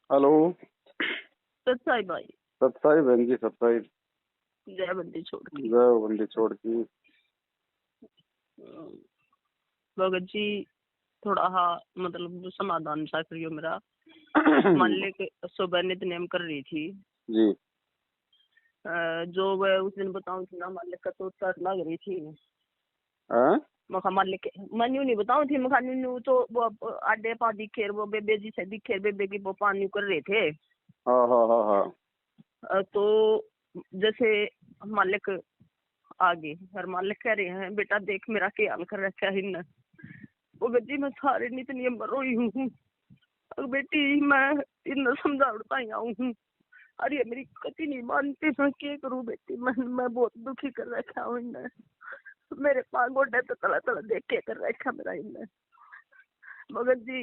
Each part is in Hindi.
हेलो। सत्साई भाई। सत्साई बहन जी, सत्साई। जय बंदी छोड़ की। जय बंदी छोड़ की। भगत जी थोड़ा हा मतलब समाधान सा करियो मेरा। मान ले के सुबह नित्य कर रही थी जी। जो वह उस दिन बताऊं थी ना, मान ले तो चोट लग रही थी। मखा मान ले मन यूं नहीं बताऊं थी, मखा न्यू तो वो आडे पा दिखे, वो बेबे जी से दिखे, बेबे की वो पानी कर रहे थे। हाँ हाँ हाँ हाँ। तो जैसे मालिक आगे और मालिक कह रहे हैं, बेटा देख मेरा क्या हाल कर रखा है इन। वो गज्जी मैं सारे नितनी रोई हूँ, बेटी मैं इन समझाता ही आऊ हूँ। अरे मेरी कति नहीं मानती, मैं क्या करूँ बेटी, मैं बहुत दुखी कर रखा हूँ इन्हें। मेरे पास गोडे तो तला तला देख के कर रखा मेरा इन्हें। मगर जी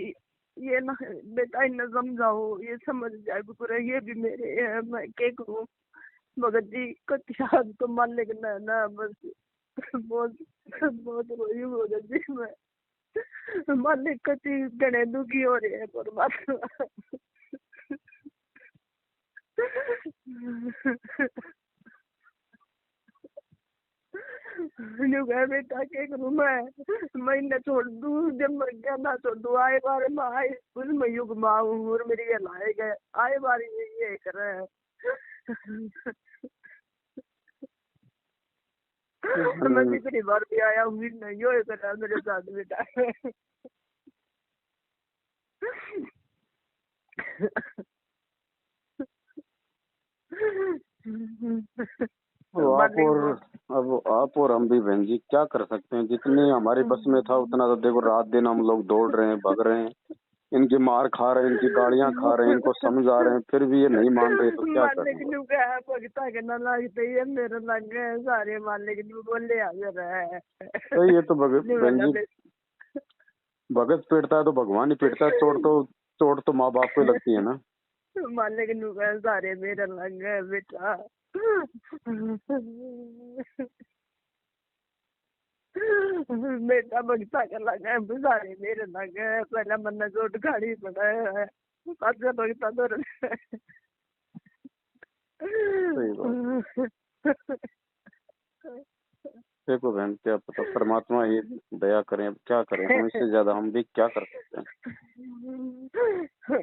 ये ना बेटा इन्हें समझाओ, ये समझ जाए पूरा, ये भी मेरे है, मैं क्या करूँ। मगर जी कतिया तो मान ले ना बस बहुत बहुत रोई हूँ मगर जी मैं। मालिक कति गणे दुखी हो रहे हैं परमात्मा। बेटा क्या करूँ मैं इन्हें छोड़ दूँ, जब मैं क्या ना छोड़ दूँ। आए बार में आए उसमें युग माऊँ और मेरी ये लाए गए आए बार ये करे है। मैं कितनी बार भी आया हूँ नहीं यो करा मेरे साथ बेटा। आप और हम भी बहन जी क्या कर सकते हैं। जितनी हमारी बस में था उतना तो देखो, रात दिन हम लोग दौड़ रहे हैं, भाग रहे हैं, इनकी मार खा रहे हैं, इनकी गालियां खा रहे हैं, इनको समझा रहे हैं, फिर भी ये नहीं मान रहे, तो क्या करें। भगता के ना लगते ये मेरे लग गए सारे मालिक बोले हाजिर है। तो ये तो बहन जी भगत पीटता है तो भगवान ही पीटता है। चोट तो माँ बाप को ही लगती है ना। मालिक सारे मेरे लग गए बेटा। बेटा भगता के लग गए सारे मेरे लग गए, पहले मन चोट खाड़ी पड़ा है अच्छा भगता तो देखो बहन, क्या पता परमात्मा ये दया करें, अब क्या करें, हम इससे ज्यादा हम भी क्या कर सकते हैं।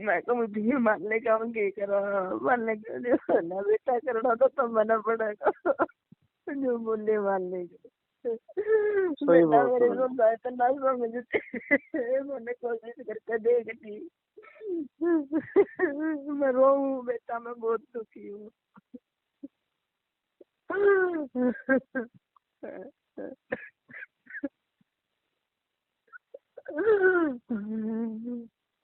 मैं तो मुझे मानने का करो मानने का ना बेटा करना तो मना पड़ेगा। जो बोले मानने का सही बेटा बात मेरे है। को तो ना समझते मैंने कोशिश करके देखती। मैं रो हूँ बेटा, मैं बहुत दुखी हूँ।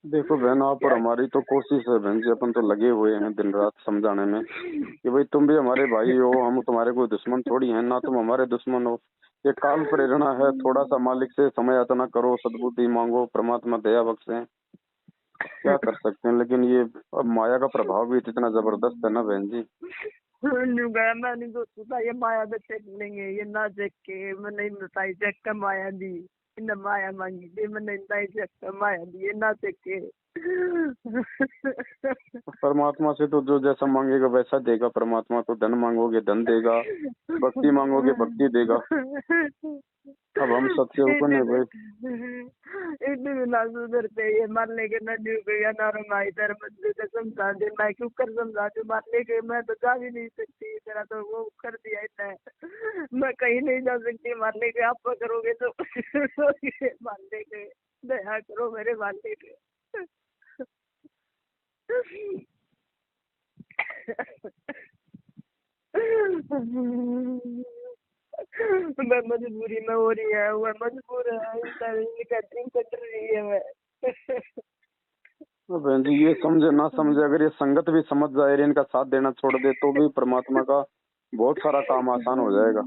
देखो बहन, आप और हमारी तो कोशिश है बहन जी, अपन तो लगे हुए हैं दिन रात समझाने में कि भाई तुम भी हमारे भाई हो, हम तुम्हारे कोई दुश्मन थोड़ी हैं, ना तुम हमारे दुश्मन हो। ये काल प्रेरणा है, थोड़ा सा मालिक से समय यातना करो, सद्बुद्धि मांगो, परमात्मा दया बख्शे। क्या कर सकते हैं, लेकिन ये अब माया का प्रभाव भी इतना जबरदस्त है ना बहन जी। मैंने सोचा ये माया में चेक लेंगे, ये ना चेक के मैंने बताई चेक का माया दी, इन माया मांगी थी मैंने चेक का माया दी, ये ना चेक के। परमात्मा से तो जो जैसा मांगेगा वैसा देगा परमात्मा। तो धन मांगोगे धन देगा, भक्ति मांगोगे भक्ति देगा। अब हम सत्य हुक्म है भाई। इतने ना सुधरते ये मारने के नदी गया ना रंगाई तेरे बच्चे को समझा दे, मैं क्यों कर समझा दू मारने के, मैं तो जा भी नहीं सकती, तेरा तो वो कर दिया इतना, मैं कहीं नहीं जा सकती मारने के। आप करोगे तो मारने के दया करो मेरे मारने के। मैं मजबूरी में हो रही है, वह मजबूर है, कैटरिंग कर रही है मैं। तो बहन जी ये समझे ना समझे, अगर ये संगत भी समझ जाए, इनका साथ देना छोड़ दे, तो भी परमात्मा का बहुत सारा काम आसान हो जाएगा।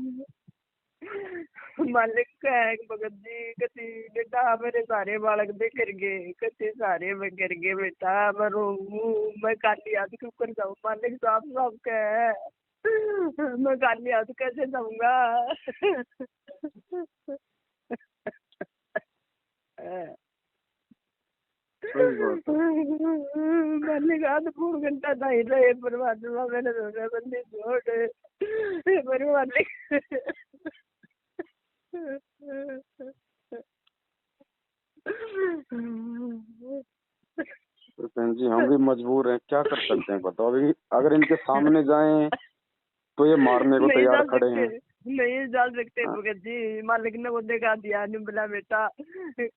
मालिक का है भगत जी, कति बेटा मेरे सारे बालक दे कर गए, कति सारे मैं कर गए बेटा, मैं रोऊं, मैं काली हाथ क्यों कर जाऊँ। मालिक साफ साफ का है, मैं काली हाथ कैसे जाऊंगा। सही बात है। मालिक आध पौन घंटा नहीं रहे परमात्मा, मैंने सोचा बंदी छोड़ पर मालिक तो बहन जी हम भी मजबूर हैं, क्या कर सकते हैं बताओ। अभी अगर इनके सामने जाएं तो ये मारने को नहीं तैयार जा खड़े सकते, हैं। नहीं जा सकते हाँ, भगत जी। मालिक ने वो देखा दिया नहीं बोला बेटा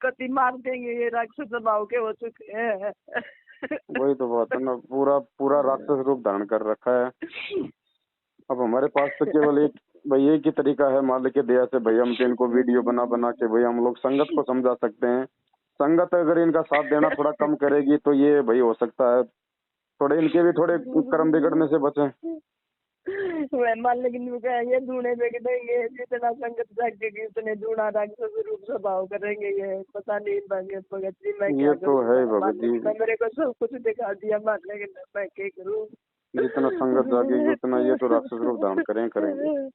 कति मार देंगे, ये राक्षस स्वभाव के हो चुके हैं। वही तो बात है ना, पूरा पूरा राक्षस रूप धारण कर रखा है। अब हमारे पास तो केवल एक भाई एक ही तरीका है मालिक की दया से भाई, हम तो इनको वीडियो बना बना के भाई हम लोग संगत को समझा सकते हैं। संगत अगर इनका साथ देना थोड़ा कम करेगी तो ये भाई हो सकता है थोड़े इनके भी थोड़े कर्म बिगड़ने से बचे। वह मालिक ने कहेंगे धूने बेच देंगे, जितना संगत जागेगी उतने धूना राक्षस रूप स्वभाव करेंगे। ये पता नहीं भगत जी मैं क्या ये तो है करूँ। भगत जी, मालिक ने मेरे को सब कुछ दिखा दिया, मालिक ने मैं क्या करूँ। जितना संगत जागेगी उतना ये तो राक्षस रूप धारण करेंगे।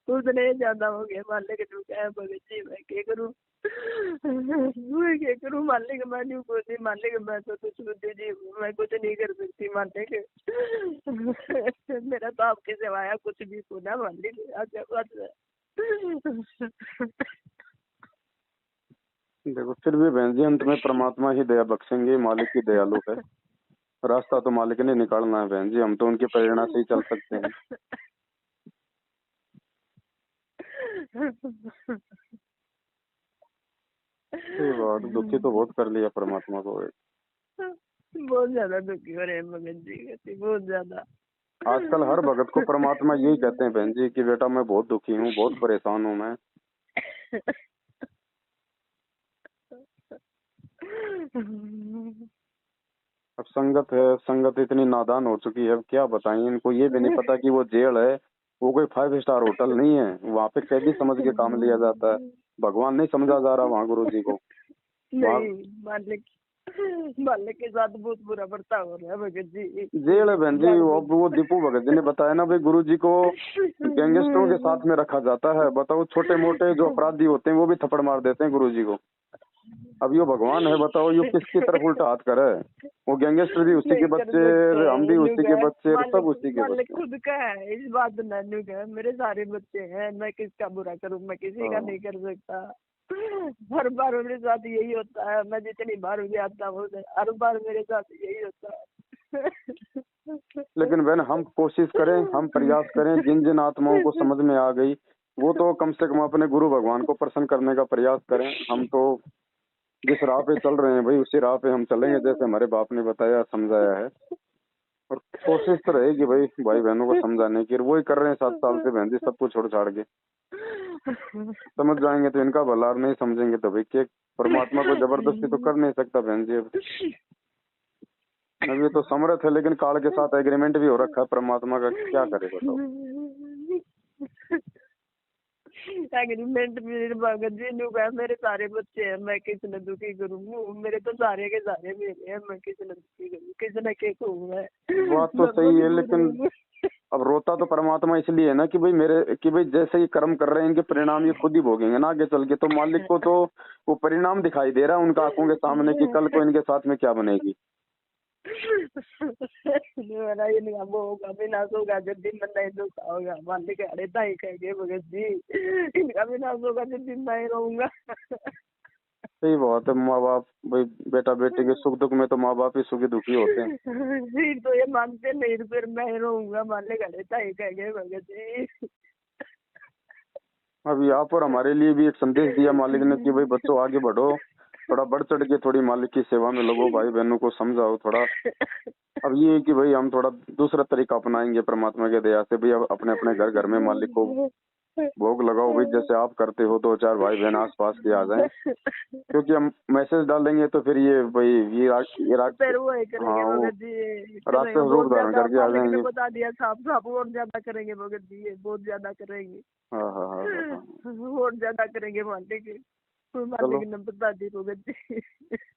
उतने ज्यादा हो गए मालिक ने कहा भगत जी मैं क्या करूँ। मैं क्या करूँ मालिक, मैं नहीं बोलती मालिक, मैं तो कुछ बुद्धि जी हूँ, मैं कुछ नहीं कर सकती मालिक। मेरा तो आपके सिवाय कुछ भी सुना मालिक, आगे बात है। देखो फिर भी बहन जी अंत में परमात्मा ही दया बख्शेंगे, मालिक ही दयालु है। रास्ता तो मालिक ने निकालना है बहन जी, हम तो उनकी प्रेरणा से ही चल सकते हैं। सही बात, दुखी तो बहुत कर लिया परमात्मा को। बहुत ज्यादा दुखी हो रहे हैं भगत जी, कहती बहुत ज्यादा। आजकल हर भगत को परमात्मा यही कहते हैं बहन जी कि बेटा मैं बहुत दुखी हूँ, बहुत परेशान हूँ मैं। अब संगत है, संगत इतनी नादान हो चुकी है, अब क्या बताएं इनको, ये भी नहीं पता कि वो जेल है, वो कोई 5 स्टार होटल नहीं है, वहाँ पे कैदी समझ के काम लिया जाता है। भगवान नहीं समझा जा रहा वहाँ गुरु जी को। वहाँ नहीं मालिक, मालिक के साथ बहुत बुरा बर्ताव हो रहा है भगत जी। जेल है बहन जी। वो दीपू भगत जी ने बताया ना भाई, गुरु जी को गैंगस्टरों के साथ में रखा जाता है। बताओ छोटे मोटे जो अपराधी होते हैं वो भी थप्पड़ मार देते हैं गुरु जी को। अब यो भगवान है, बताओ यो किसकी तरफ उल्टा हाथ करे। वो गैंगस्टर भी उसी के नहीं कर बच्चे, सकते हम भी उसी के नुगा। बच्चे, सब मालिक उसी के मालिक बच्चे। खुद का है इस बात ना नुगा, मेरे सारे बच्चे हैं, मैं किसका बुरा करूं, मैं किसी का हाँ। नहीं कर सकता। हर बार मेरे साथ यही होता है, मैं जितनी बार भी आता हूँ हर बार मेरे साथ यही होता है। लेकिन बहन हम कोशिश करें, हम प्रयास करें, जिन जिन आत्माओं को समझ में आ गई वो तो कम से कम अपने गुरु भगवान को प्रसन्न करने का प्रयास करें। हम तो जिस राह पे चल रहे हैं भाई उसी राह पे हम चलेंगे, जैसे हमारे बाप ने बताया समझाया है। और कोशिश तो रहेगी भाई भाई बहनों को समझाने की, और वही कर रहे हैं 7 साल से बहन जी, सब कुछ छोड़ छाड़ के। समझ जाएंगे तो इनका भला, और नहीं समझेंगे तो भाई के परमात्मा को जबरदस्ती तो कर नहीं सकता बहन जी। अब ये तो समर्थ है, लेकिन काल के साथ एग्रीमेंट भी हो रखा है परमात्मा का, क्या करे बताओ। एग्रीमेंट मेरे भगत जी ने कहा मेरे सारे बच्चे हैं, मैं किसने दुखी करूँ, मेरे तो सारे के सारे मेरे हैं, मैं किसने दुखी करूँ, किसने के कहूँ मैं। बात तो मैं सही है, मजबूर लेकिन हूँ। अब रोता तो परमात्मा इसलिए है ना कि भाई मेरे कि भाई जैसे ये कर्म कर रहे हैं इनके परिणाम ये खुद ही भोगेंगे ना आगे चल के। तो मालिक को तो वो परिणाम दिखाई दे रहा है उनका आंखों के सामने कि कल को इनके साथ में क्या बनेगी। मेरा इनका वो होगा विनाश होगा जिस दिन मैं नहीं दुखा होगा, मालिक अरे ताई कहेंगे भगत जी इनका विनाश होगा जिस दिन मैं रहूंगा। सही बात है, माँ बाप भाई बेटा बेटी के सुख दुख में तो माँ बाप ही सुखी दुखी होते हैं। फिर तो ये मानते नहीं, फिर मैं रहूंगा, मालिक अरे ताई कहेंगे भगत जी। अब यहाँ पर हमारे लिए भी एक संदेश दिया मालिक ने कि भाई बच्चों आगे बढ़ो, थोड़ा बढ़ चढ़ के थोड़ी मालिक की सेवा में लगो, भाई बहनों को समझाओ थोड़ा। अब ये है कि भाई हम थोड़ा दूसरा तरीका अपनाएंगे परमात्मा के दया से। भाई अब अपने अपने घर घर में मालिक को भोग लगाओ भाई, जैसे आप करते हो, 2-4 भाई बहन आस पास के आ जाए, क्योंकि हम मैसेज डालेंगे तो फिर ये भाई फिर वो ही करेंगे हाँ भगत जी, राक्षस करेंगे रूप बहुत धारण ज्यादा, करके आ मालिक ने जाएंगे। बता दिया साफ साफ, और ज्यादा करेंगे भगत जी, ये बहुत ज्यादा करेंगे। हाँ हाँ हाँ हाँ हाँ। और ज्यादा करेंगे मालिक, चलो मालिक ने बता दी भगत जी।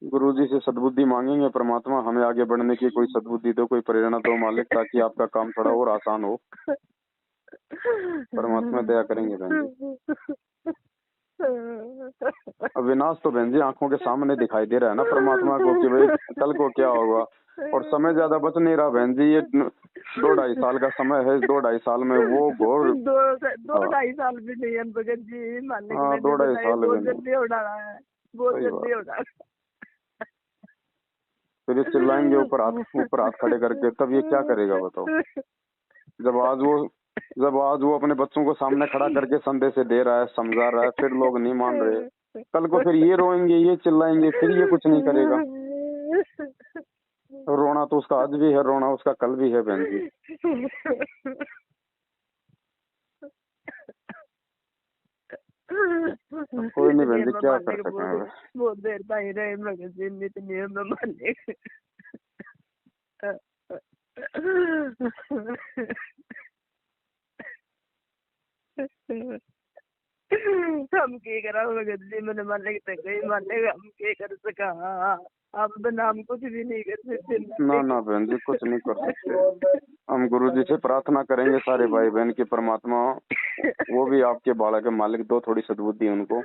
गुरु जी से सद्बुद्धि मांगेंगे, परमात्मा हमें आगे बढ़ने की कोई सद्बुद्धि दो, कोई प्रेरणा दो मालिक, ताकि आपका काम थोड़ा और आसान हो। परमात्मा दया करेंगे बहन जी। अब विनाश तो बहन जी आंखों के सामने दिखाई दे रहा है ना परमात्मा को कि भाई कल को क्या होगा। और समय ज्यादा बच नहीं रहा बहन जी, ये 2-2.5 साल का समय है। इस 2-2.5 साल में वो घोर 2-2.5 साल भी नहीं है भगत जी, मालिक हाँ ने जो 2-2.5 साल बहुत में नहीं। जल्दी उड़ा रहा है, बहुत सही जल्दी बात। उड़ा रहा फिर ये चिल्लाएंगे ऊपर हाथ खड़े करके, तब ये क्या करेगा बताओ। जब आज वो अपने बच्चों को सामने खड़ा करके संदेश दे रहा है, समझा रहा है, फिर लोग नहीं मान रहे। कल को फिर ये रोएंगे, ये चिल्लाएंगे, फिर ये कुछ नहीं करेगा। रोना तो उसका आज भी है, रोना उसका कल भी है बहन जी। कोई नहीं बहन जी, क्या कर सकें अब। बहुत देर तक रहे भगत जी, इतनी में मालिक। हम के करा भगत जी, मैंने मालिक तक गई, मालिक हम के कर सका, हम तो नाम कुछ भी नहीं कर सकते। ना बहन जी, कुछ नहीं कर सकते। हम गुरु जी से प्रार्थना करेंगे सारे भाई बहन की, परमात्मा वो भी आपके बालक है, मालिक दो थोड़ी सद्बुद्धि उनको।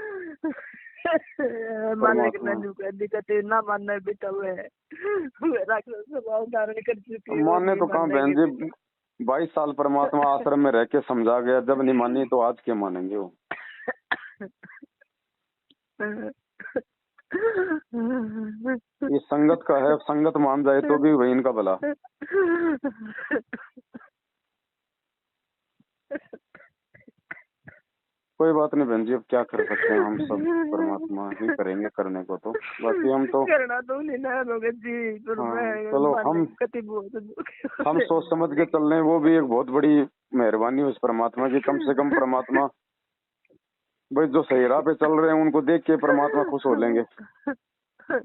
मालिक ने दिक्कत ना मानना बेटा हुए राक्षस स्वभाव धारण कर चुकी है। माने तो कहाँ बहन जी, 22 साल परमात्मा आश्रम में रह के समझा गया, जब नहीं मानी तो आज क्या मानेंगे वो। ये संगत का है, संगत मान जाए तो भी वही इनका भला। कोई बात नहीं बहन जी, अब क्या कर सकते हैं, हम सब परमात्मा ही करेंगे करने को तो। बाकी हम तो करना तो नहीं ना भगत जी, चलो हम सोच समझ के चल रहे हैं, वो भी एक बहुत बड़ी मेहरबानी उस परमात्मा की। कम से कम परमात्मा भाई जो सही राह पे चल रहे हैं उनको देख के परमात्मा खुश हो लेंगे।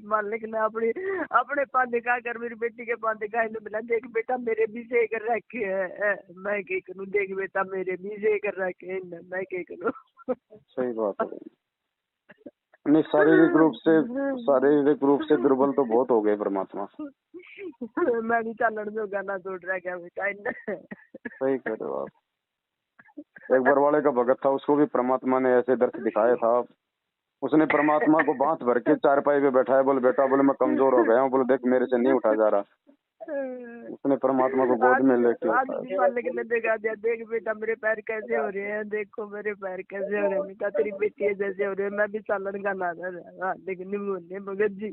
मालिक ने अपने पास दिखा कर मेरी बेटी के पास दिखाई तो मिला, देख बेटा मेरे भी से कर रखे है, मैं क्या करूं, देख बेटा मेरे भी से कर रखे है, मैं क्या करूं। सही बात है। नहीं, शारीरिक रूप से दुर्बल तो बहुत हो गए परमात्मा। मैं भी चालन जो गाना जोड़ रहा क्या बेटा। सही कह रहे हो आप। एक बरवाड़े का भगत था, उसको भी परमात्मा ने ऐसे दर्श दिखाया था। उसने परमात्मा को बांध भर के चारपाई पे बैठाया, बोले बेटा, बोले मैं कमजोर हो गया हूँ, बोले देख मेरे से नहीं उठा जा रहा। उसने परमात्मा को गोद में लेके मालिक ने देखा दिया, देख बेटा मेरे पैर कैसे हो रहे हैं, देखो मेरे पैर कैसे हो रहे हैं बेटा, तेरी बेटी जैसे हो रहे हैं। मैं भी चालन का नादा लेकिन नहीं बोलने भगत जी।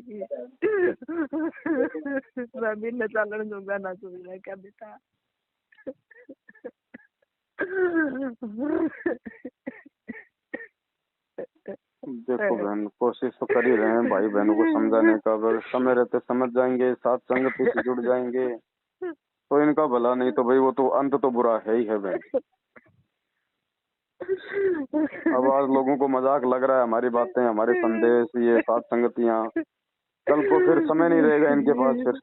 मैं भी न चालन दूंगा ना सुन रहा क्या बेटा। देखो बहन, कोशिश तो कर ही रहे हैं भाई बहनों को समझाने का। अगर समय रहते समझ जाएंगे, साथ संगति से जुड़ जाएंगे तो इनका भला, नहीं तो भाई वो तो अंत तो बुरा है ही है बहन। अब आज लोगों को मजाक लग रहा है हमारी बातें, हमारे संदेश, ये साथ संगतियां, कल को फिर समय नहीं रहेगा इनके पास फिर।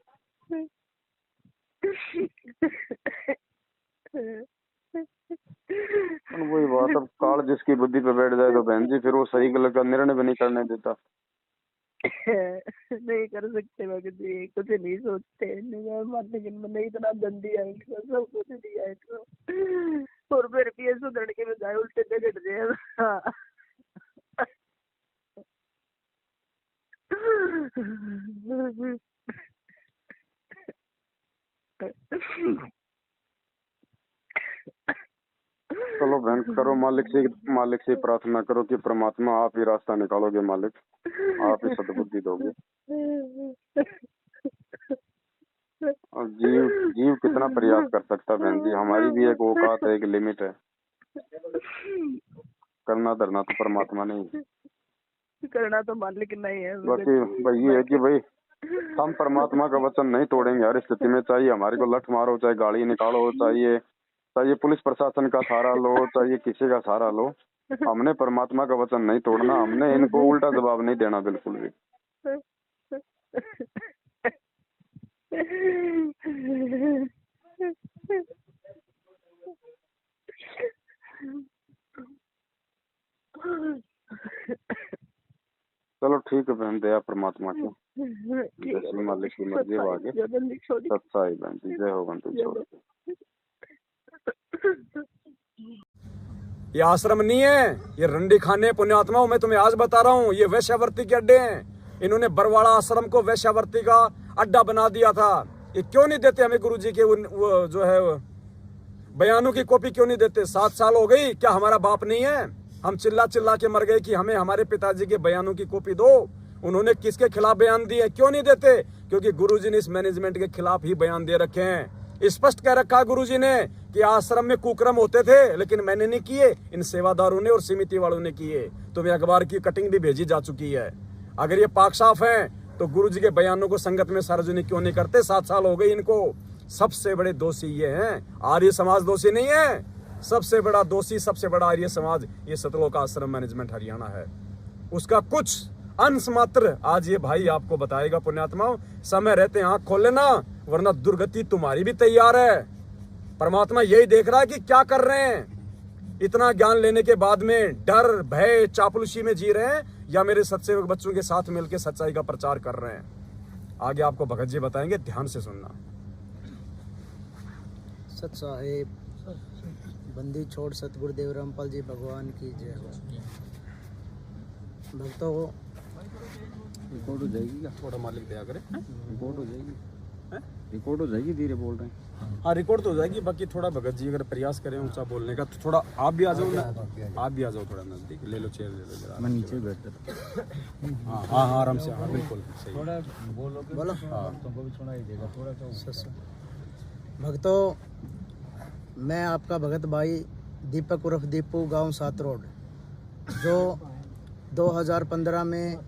वही बात, अब काल जिसकी बुद्धि पे बैठ जाए तो बहन जी फिर वो सही गलत का निर्णय भी नहीं करने देता। नहीं कर सकते भगत जी, कुछ नहीं सोचते, लेकिन मैंने इतना धन दिया इनको, सब कुछ दिया इनको, और फिर भी सुधर के बजाय उल्टे झगड़ रहे हैं। चलो बहन, करो मालिक से प्रार्थना करो कि परमात्मा आप ही रास्ता निकालोगे, मालिक आप ही सद्बुद्धि दोगे। और जीव कितना प्रयास कर सकता है बहन जी, हमारी भी एक औकात है, एक लिमिट है। करना धरना तो परमात्मा नहीं, करना तो मालिक नहीं है। बाकी भाई ये है कि भाई हम परमात्मा का वचन नहीं तोड़ेंगे हर स्थिति में। चाहिए हमारे को लठ मारो, चाहे गाड़ी निकालो, चाहिए पुलिस प्रशासन का सहारा लो, चाहिए किसी का सहारा लो, हमने परमात्मा का वचन नहीं तोड़ना। हमने इनको उल्टा जवाब नहीं देना बिल्कुल भी। चलो ठीक है बहन, दया परमात्मा की, जैसे मालिक की मर्जी हो आगे। सच्चाई बहन जी, जय हो बंधु छोड़। ये आश्रम नहीं है, ये रंडी खाने पुण्यात्माओं। मैं तुम्हें आज बता रहा हूँ, ये वैश्यावर्ती के अड्डे हैं। इन्होंने बरवाड़ा आश्रम को वैश्यावर्ती का अड्डा बना दिया था। ये क्यों नहीं देते हमें गुरुजी के वो जो है बयानों की कॉपी क्यों नहीं देते? 7 साल हो गई, क्या हमारा बाप नहीं है? हम चिल्ला चिल्ला के मर गए कि हमें हमारे पिताजी के बयानों की कॉपी दो। उन्होंने किसके खिलाफ बयान दिए, क्यों नहीं देते? क्योंकि गुरुजी ने इस मैनेजमेंट के खिलाफ ही बयान दे रखे हैं। स्पष्ट कह रखा गुरुजी ने कि आश्रम में कुक्रम होते थे, लेकिन मैंने नहीं किए, इन सेवादारों ने और समिति वालों ने किए। तुम्हें अखबार की कटिंग भी भेजी जा चुकी है। अगर ये पाक साफ है तो गुरुजी के बयानों को संगत में सार्वजनिक क्यों नहीं करते? 7 साल हो गए इनको। सबसे बड़े दोषी ये हैं, आर्य समाज दोषी नहीं है। सबसे बड़ा दोषी, सबसे बड़ा आर्य समाज ये सतलोक आश्रम मैनेजमेंट हरियाणा है। उसका कुछ अंश मात्र आज ये भाई आपको बताएगा। पुण्यात्माओं, समय रहते आंख खोल लेना, वरना दुर्गति तुम्हारी भी तैयार है। परमात्मा यही देख रहा है कि क्या कर रहे हैं। इतना ज्ञान लेने के बाद में डर, भय, चापलूसी में जी रहे हैं, या मेरे सत्सेवक बच्चों के साथ मिलकर सच्चाई का प्रचार कर रहे हैं। आगे आपको भगत जी बताएंगे, ध्यान से सुनना। सत साहेब बंदी छोड़ सतगुरुदेव रामपाल जी भगवान की जय हो। भक्तों को रिकॉर्ड हो जाएगी क्या? थोड़ा मालिक दया करे। रिकॉर्ड हो जाएगी, रिकॉर्ड हो जाएगी, धीरे बोल रहे हैं। हाँ, रिकॉर्ड तो हो जाएगी। बाकी थोड़ा भगत जी अगर प्रयास करें ऊंचा बोलने का तो थोड़ा आप भी आ जाओ ना, आप भी आ जाओ थोड़ा नजदीक। ले लो चेयर, ले लो जरा। मैं नीचे बैठ जाता। हाँ हाँ हाँ, आराम से। हाँ बिल्कुल सही। थोड़ा बोलो। हाँ तुमको भी सुनाई देगा थोड़ा। भक्तों, मैं आपका भगत भाई दीपक उर्फ दीपू, गांव 7 रोड, जो 2015 में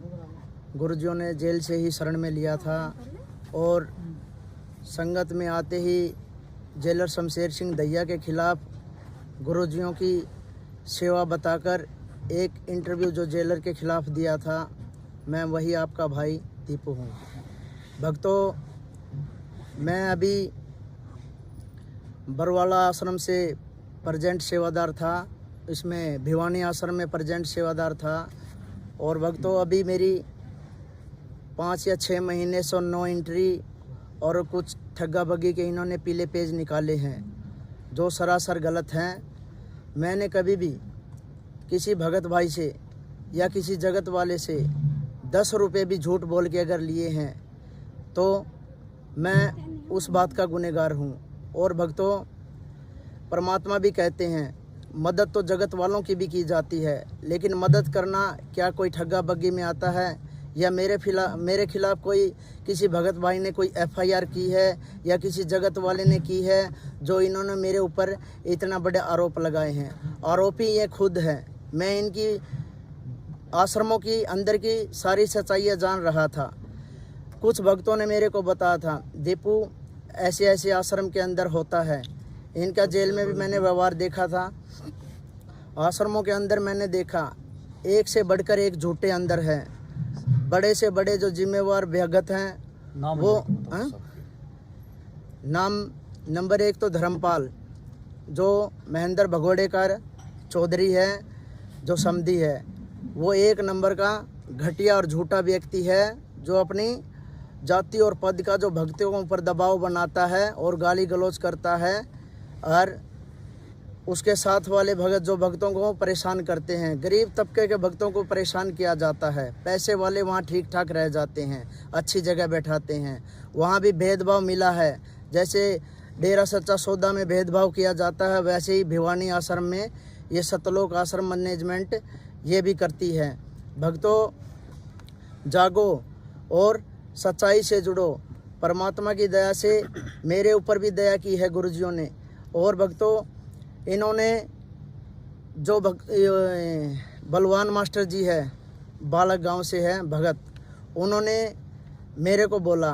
गुरुजियों ने जेल से ही शरण में लिया था और संगत में आते ही जेलर शमशेर सिंह दहिया के खिलाफ गुरुजियों की सेवा बताकर एक इंटरव्यू जो जेलर के खिलाफ दिया था, मैं वही आपका भाई दीपू हूँ। भक्तों, मैं अभी बरवाला आश्रम से प्रेजेंट सेवादार था, इसमें भिवानी आश्रम में प्रेजेंट सेवादार था। और भक्तों, अभी मेरी 5 या 6 महीने से 9 एंट्री और कुछ ठग्गा बग्गी के इन्होंने पीले पेज निकाले हैं, जो सरासर गलत हैं। मैंने कभी भी किसी भगत भाई से या किसी जगत वाले से 10 रुपये भी झूठ बोल के अगर लिए हैं तो मैं उस बात का गुनहगार हूँ। और भक्तों, परमात्मा भी कहते हैं मदद तो जगत वालों की भी की जाती है, लेकिन मदद करना क्या कोई ठग्गा बग्गी में आता है? या मेरे खिलाफ कोई किसी भगत भाई ने कोई FIR की है या किसी जगत वाले ने की है, जो इन्होंने मेरे ऊपर इतना बड़े आरोप लगाए हैं? आरोपी ये खुद है। मैं इनकी आश्रमों की अंदर की सारी सच्चाइयाँ जान रहा था। कुछ भक्तों ने मेरे को बताया था, दीपू ऐसे ऐसे आश्रम के अंदर होता है। इनका जेल में भी मैंने व्यवहार देखा था, आश्रमों के अंदर मैंने देखा एक से बढ़कर एक झूठे अंदर है। बड़े से बड़े जो जिम्मेवार भगत हैं वो नाम नंबर 1 तो धर्मपाल, जो महेंद्र भगोड़ेकर चौधरी है, जो समधी है, वो 1 नंबर का घटिया और झूठा व्यक्ति है, जो अपनी जाति और पद का जो भक्तों के ऊपर दबाव बनाता है और गाली गलौज करता है। और उसके साथ वाले भगत जो भक्तों को परेशान करते हैं, गरीब तबके के भक्तों को परेशान किया जाता है। पैसे वाले वहाँ ठीक ठाक रह जाते हैं, अच्छी जगह बैठाते हैं। वहाँ भी भेदभाव मिला है, जैसे डेरा सच्चा सौदा में भेदभाव किया जाता है, वैसे ही भिवानी आश्रम में ये सतलोक आश्रम मैनेजमेंट ये भी करती है। भक्तों, जागो और सच्चाई से जुड़ो। परमात्मा की दया से मेरे ऊपर भी दया की है गुरुजियों ने। और भक्तों, इन्होंने जो बलवान मास्टर जी है, बालक गांव से है भगत, उन्होंने मेरे को बोला,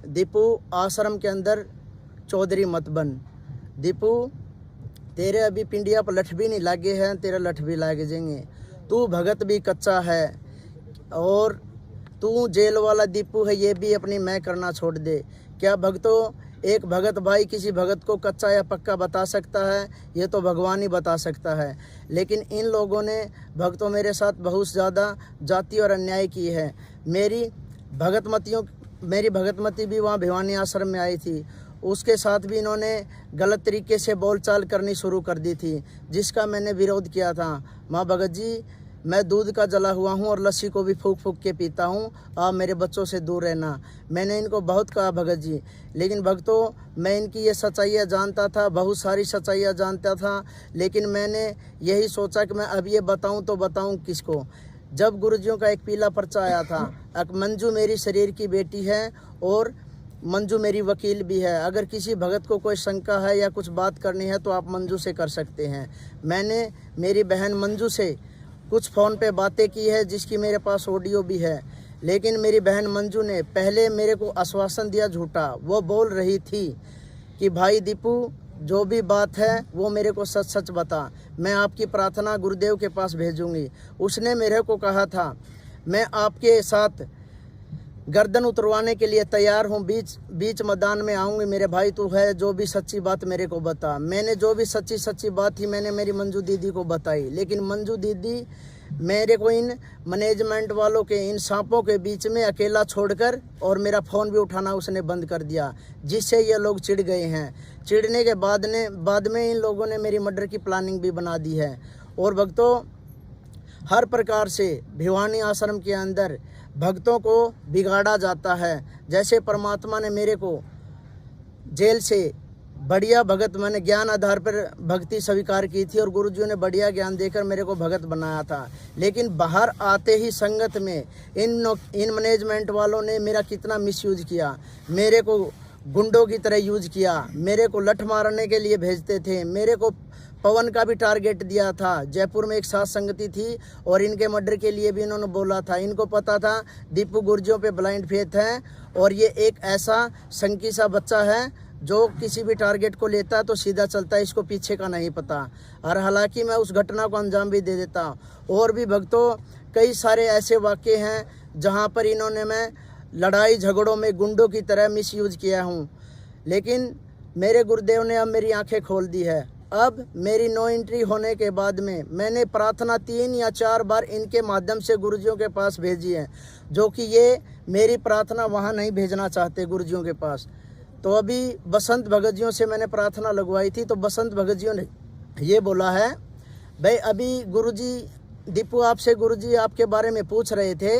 दीपू आश्रम के अंदर चौधरी मत बन। दीपू तेरे अभी पिंडिया पर लठ भी नहीं लागे हैं, तेरा लठ भी लागे जाएंगे। तू भगत भी कच्चा है और तू जेल वाला दीपू है, ये भी अपनी मैं करना छोड़ दे। क्या भक्तों, एक भगत भाई किसी भगत को कच्चा या पक्का बता सकता है? ये तो भगवान ही बता सकता है। लेकिन इन लोगों ने भक्तों मेरे साथ बहुत ज़्यादा जाति और अन्याय की है। मेरी भगतमती भी वहाँ भिवानी आश्रम में आई थी उसके साथ भी इन्होंने गलत तरीके से बोलचाल करनी शुरू कर दी थी, जिसका मैंने विरोध किया था। माँ भगत जी, मैं दूध का जला हुआ हूँ और लस्सी को भी फूंक फूंक के पीता हूँ, आप मेरे बच्चों से दूर रहना। मैंने इनको बहुत कहा भगत जी, लेकिन भक्तों मैं इनकी ये सच्चाइयाँ जानता था, बहुत सारी सच्चाइयाँ जानता था, लेकिन मैंने यही सोचा कि मैं अब ये बताऊँ तो बताऊँ किसको। जब गुरुजियों का एक पीला पर्चा आया था, मंजू मेरी शरीर की बेटी है और मंजू मेरी वकील भी है, अगर किसी भगत को कोई शंका है या कुछ बात करनी है तो आप मंजू से कर सकते हैं। मैंने मेरी बहन मंजू से कुछ फ़ोन पे बातें की है, जिसकी मेरे पास ऑडियो भी है, लेकिन मेरी बहन मंजू ने पहले मेरे को आश्वासन दिया झूठा। वो बोल रही थी कि भाई दीपू, जो भी बात है वो मेरे को सच सच बता, मैं आपकी प्रार्थना गुरुदेव के पास भेजूंगी। उसने मेरे को कहा था मैं आपके साथ गर्दन उतरवाने के लिए तैयार हूँ, बीच मैदान में आऊँगी, मेरे भाई तू है, जो भी सच्ची बात मेरे को बता। मैंने जो भी सच्ची बात थी मैंने मेरी मंजू दीदी को बताई, लेकिन मंजू दीदी मेरे को इन मैनेजमेंट वालों के, इन सांपों के बीच में अकेला छोड़कर, और मेरा फ़ोन भी उठाना उसने बंद कर दिया, जिससे ये लोग चिढ़ गए हैं। चिढ़ने के बाद में इन लोगों ने मेरी मर्डर की प्लानिंग भी बना दी है। और भक्तों, हर प्रकार से भिवानी आश्रम के अंदर भक्तों को बिगाड़ा जाता है। जैसे परमात्मा ने मेरे को जेल से बढ़िया भगत, मैंने ज्ञान आधार पर भक्ति स्वीकार की थी और गुरुजियों ने बढ़िया ज्ञान देकर मेरे को भगत बनाया था, लेकिन बाहर आते ही संगत में इन मैनेजमेंट वालों ने मेरा कितना मिसयूज किया, मेरे को गुंडों की तरह यूज किया, मेरे को लठ मारने के लिए भेजते थे, मेरे को पवन का भी टारगेट दिया था। जयपुर में एक साथ संगति थी और इनके मर्डर के लिए भी इन्होंने बोला था। इनको पता था दीपू गुर्जियों पे ब्लाइंड फेथ है और ये एक ऐसा संकी सा बच्चा है जो किसी भी टारगेट को लेता है तो सीधा चलता है, इसको पीछे का नहीं पता। और हालांकि मैं उस घटना को अंजाम भी दे देता। और भी भक्तों, कई सारे ऐसे वाक़े हैं जहां पर इन्होंने मैं लड़ाई झगड़ों में गुंडों की तरह मिसयूज किया हूं, लेकिन मेरे गुरुदेव ने अब मेरी आंखें खोल दी है। अब मेरी नो एंट्री होने के बाद में मैंने प्रार्थना 3 या 4 बार इनके माध्यम से गुरुजियों के पास भेजी है, जो कि ये मेरी प्रार्थना वहाँ नहीं भेजना चाहते गुरुजियों के पास। तो अभी बसंत भगत जियों से मैंने प्रार्थना लगवाई थी, तो बसंत भगत जियों ने ये बोला है, भाई अभी गुरुजी दीपू आपसे गुरुजी आपके बारे में पूछ रहे थे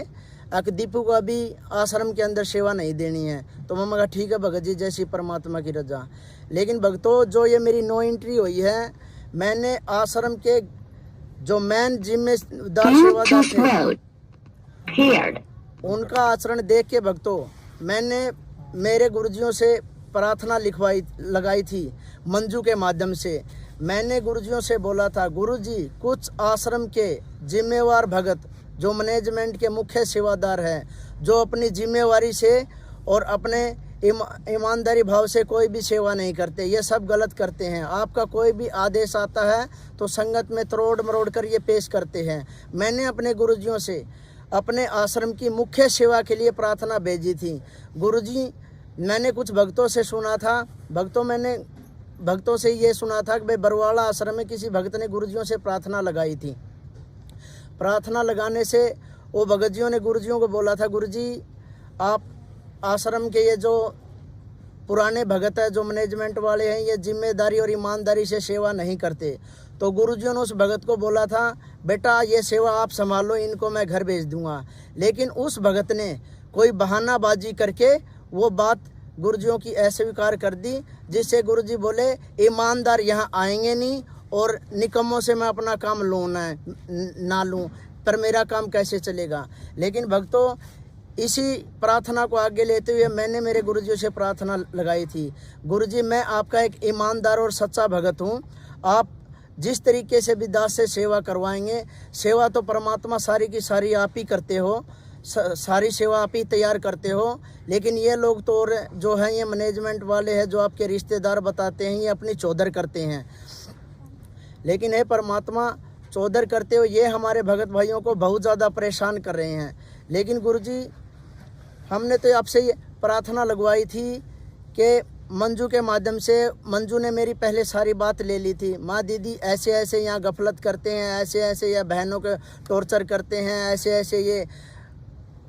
कि दीपू को अभी आश्रम के अंदर सेवा नहीं देनी है। तो मैं कहा ठीक है भगत जी, जैसी परमात्मा की रजा। लेकिन भक्तों, जो ये मेरी नो एंट्री हुई है, मैंने आश्रम के जो मेन जिम्मेदार सेवादार थे उनका आचरण देख के भक्तों, मैंने मेरे गुरुजियों से प्रार्थना लगाई थी मंजू के माध्यम से। मैंने गुरुजियों से बोला था, गुरुजी कुछ आश्रम के जिम्मेवार भगत जो मैनेजमेंट के मुख्य सेवादार हैं, जो अपनी जिम्मेवारी से और अपने ईमानदारी भाव से कोई भी सेवा नहीं करते, ये सब गलत करते हैं। आपका कोई भी आदेश आता है तो संगत में तोड़ मरोड़ कर ये पेश करते हैं। मैंने अपने गुरुजियों से अपने आश्रम की मुख्य सेवा के लिए प्रार्थना भेजी थी। गुरुजी, मैंने कुछ भक्तों से सुना था, भक्तों से ये सुना था कि भाई बरवाड़ा आश्रम में किसी भक्त ने गुरुजियों से प्रार्थना लगाई थी। प्रार्थना लगाने से वो भगतजियों ने गुरुजियों को बोला था, गुरुजी आप आश्रम के ये जो पुराने भगत है, जो मैनेजमेंट वाले हैं, ये जिम्मेदारी और ईमानदारी से सेवा नहीं करते। तो गुरुजियों ने उस भगत को बोला था, बेटा ये सेवा आप संभालो, इनको मैं घर भेज दूंगा। लेकिन उस भगत ने कोई बहानाबाजी करके वो बात गुरुजियों की अस्वीकार कर दी, जिससे गुरुजी बोले ईमानदार यहाँ आएंगे नहीं और निकम्मों से मैं अपना काम लूँ ना लूँ, पर मेरा काम कैसे चलेगा। लेकिन भक्तों, इसी प्रार्थना को आगे लेते हुए मैंने मेरे गुरुजियों से प्रार्थना लगाई थी, गुरुजी मैं आपका एक ईमानदार और सच्चा भगत हूँ, आप जिस तरीके से भी दास से सेवा करवाएंगे, सेवा तो परमात्मा सारी की सारी आप ही करते हो, सारी सेवा आप ही तैयार करते हो। लेकिन ये लोग तो और जो हैं, ये मैनेजमेंट वाले हैं, जो आपके रिश्तेदार बताते हैं, ये अपनी चौधर करते हैं। लेकिन हे परमात्मा, चौधर करते हो ये हमारे भगत भाइयों को बहुत ज़्यादा परेशान कर रहे हैं। लेकिन गुरुजी, हमने तो आपसे ये प्रार्थना लगवाई थी कि मंजू के माध्यम से, मंजू ने मेरी पहले सारी बात ले ली थी, माँ दीदी ऐसे ऐसे यहाँ गफलत करते हैं, ऐसे ऐसे ये बहनों के टॉर्चर करते हैं, ऐसे ऐसे ये।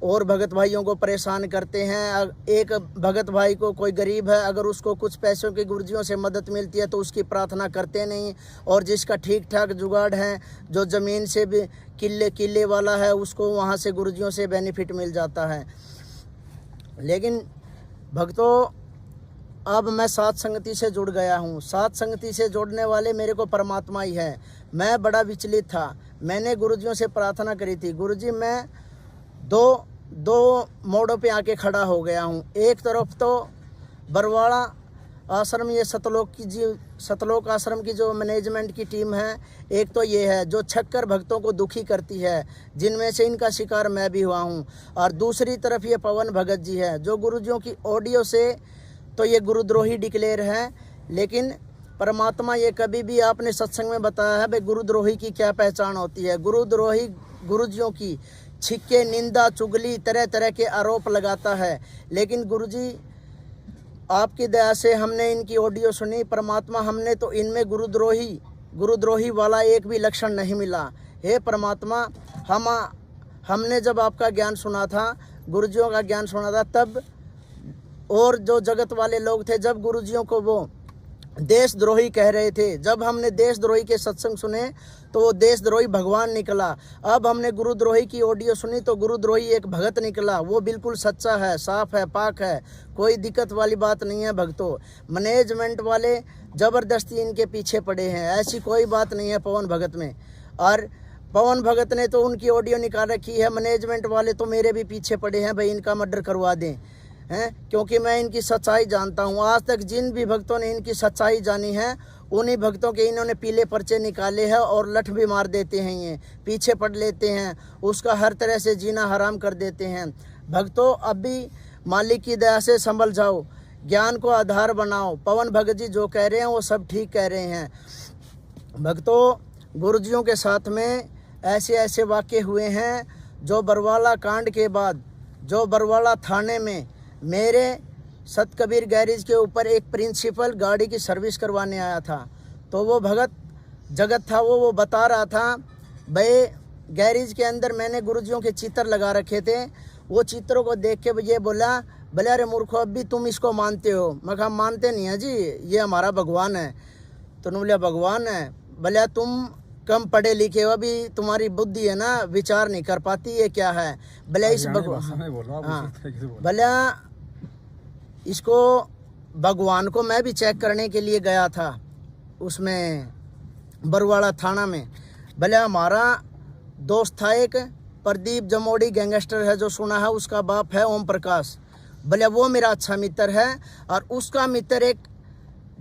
और भगत भाइयों को परेशान करते हैं। एक भगत भाई को कोई गरीब है, अगर उसको कुछ पैसों की गुरुजियों से मदद मिलती है तो उसकी प्रार्थना करते नहीं, और जिसका ठीक ठाक जुगाड़ है, जो ज़मीन से भी किले वाला है, उसको वहाँ से गुरुजियों से बेनिफिट मिल जाता है। लेकिन भक्तों, अब मैं साथ संगति से जुड़ गया हूँ। साथ संगति से जुड़ने वाले मेरे को परमात्मा ही है। मैं बड़ा विचलित था, मैंने गुरुजियों से प्रार्थना करी थी, गुरुजी मैं दो मोड़ों पे आके खड़ा हो गया हूँ। एक तरफ तो बरवाड़ा आश्रम, ये सतलोक आश्रम की जो मैनेजमेंट की टीम है, एक तो ये है जो छक्कर भक्तों को दुखी करती है, जिनमें से इनका शिकार मैं भी हुआ हूँ। और दूसरी तरफ ये पवन भगत जी है, जो गुरुजियों की ऑडियो से तो ये गुरुद्रोही डिक्लेयर है, लेकिन परमात्मा ये कभी भी आपने सत्संग में बताया है भाई गुरुद्रोही की क्या पहचान होती है। गुरुद्रोही गुरुजियों की छिक्के, निंदा, चुगली, तरह तरह के आरोप लगाता है। लेकिन गुरुजी आपकी दया से हमने इनकी ऑडियो सुनी, परमात्मा हमने तो इनमें गुरुद्रोही वाला एक भी लक्षण नहीं मिला। हे परमात्मा, हमने जब आपका ज्ञान सुना था, गुरुजियों का ज्ञान सुना था, तब और जो जगत वाले लोग थे, जब गुरुजियों को वो देशद्रोही कह रहे थे, जब हमने देशद्रोही के सत्संग सुने तो वो देशद्रोही भगवान निकला। अब हमने गुरुद्रोही की ऑडियो सुनी तो गुरुद्रोही एक भगत निकला, वो बिल्कुल सच्चा है, साफ है, पाक है, कोई दिक्कत वाली बात नहीं है। भक्तों, मैनेजमेंट वाले ज़बरदस्ती इनके पीछे पड़े हैं, ऐसी कोई बात नहीं है पवन भगत में। और पवन भगत ने तो उनकी ऑडियो निकाल रखी है, मैनेजमेंट वाले तो मेरे भी पीछे पड़े हैं भाई इनका मर्डर करवा दें, हैं, क्योंकि मैं इनकी सच्चाई जानता हूँ। आज तक जिन भी भक्तों ने इनकी सच्चाई जानी है, उन्हीं भक्तों के इन्होंने पीले पर्चे निकाले हैं और लठ भी मार देते हैं, ये पीछे पड़ लेते हैं, उसका हर तरह से जीना हराम कर देते हैं। भक्तों, अब भी मालिक की दया से संभल जाओ, ज्ञान को आधार बनाओ। पवन भगत जी जो कह रहे हैं वो सब ठीक कह रहे हैं। भक्तों, गुरुजियों के साथ में ऐसे ऐसे वाक़े हुए हैं, जो बरवाला कांड के बाद, जो बरवाला थाने में मेरे सतकबीर गैरेज के ऊपर एक प्रिंसिपल गाड़ी की सर्विस करवाने आया था, तो वो भगत जगत था, वो बता रहा था भाई गैरेज के अंदर मैंने गुरुजियों के चित्र लगा रखे थे। वो चित्रों को देख के ये बोला, भले अरे मूर्खो, अब भी तुम इसको मानते हो? मैं कहा मानते नहीं है जी, ये हमारा भगवान है। तो उन्होंने बोला भगवान है? भले तुम कम पढ़े लिखे हो, अभी तुम्हारी बुद्धि है ना, विचार नहीं कर पाती, ये क्या है? भले इस भगवान, हाँ, भले इसको भगवान को मैं भी चेक करने के लिए गया था उसमें बरवाड़ा थाना में। भले हमारा दोस्त था एक प्रदीप जमोड़ी, गैंगस्टर है जो सुना है, उसका बाप है ओम प्रकाश, भले वो मेरा अच्छा मित्र है। और उसका मित्र एक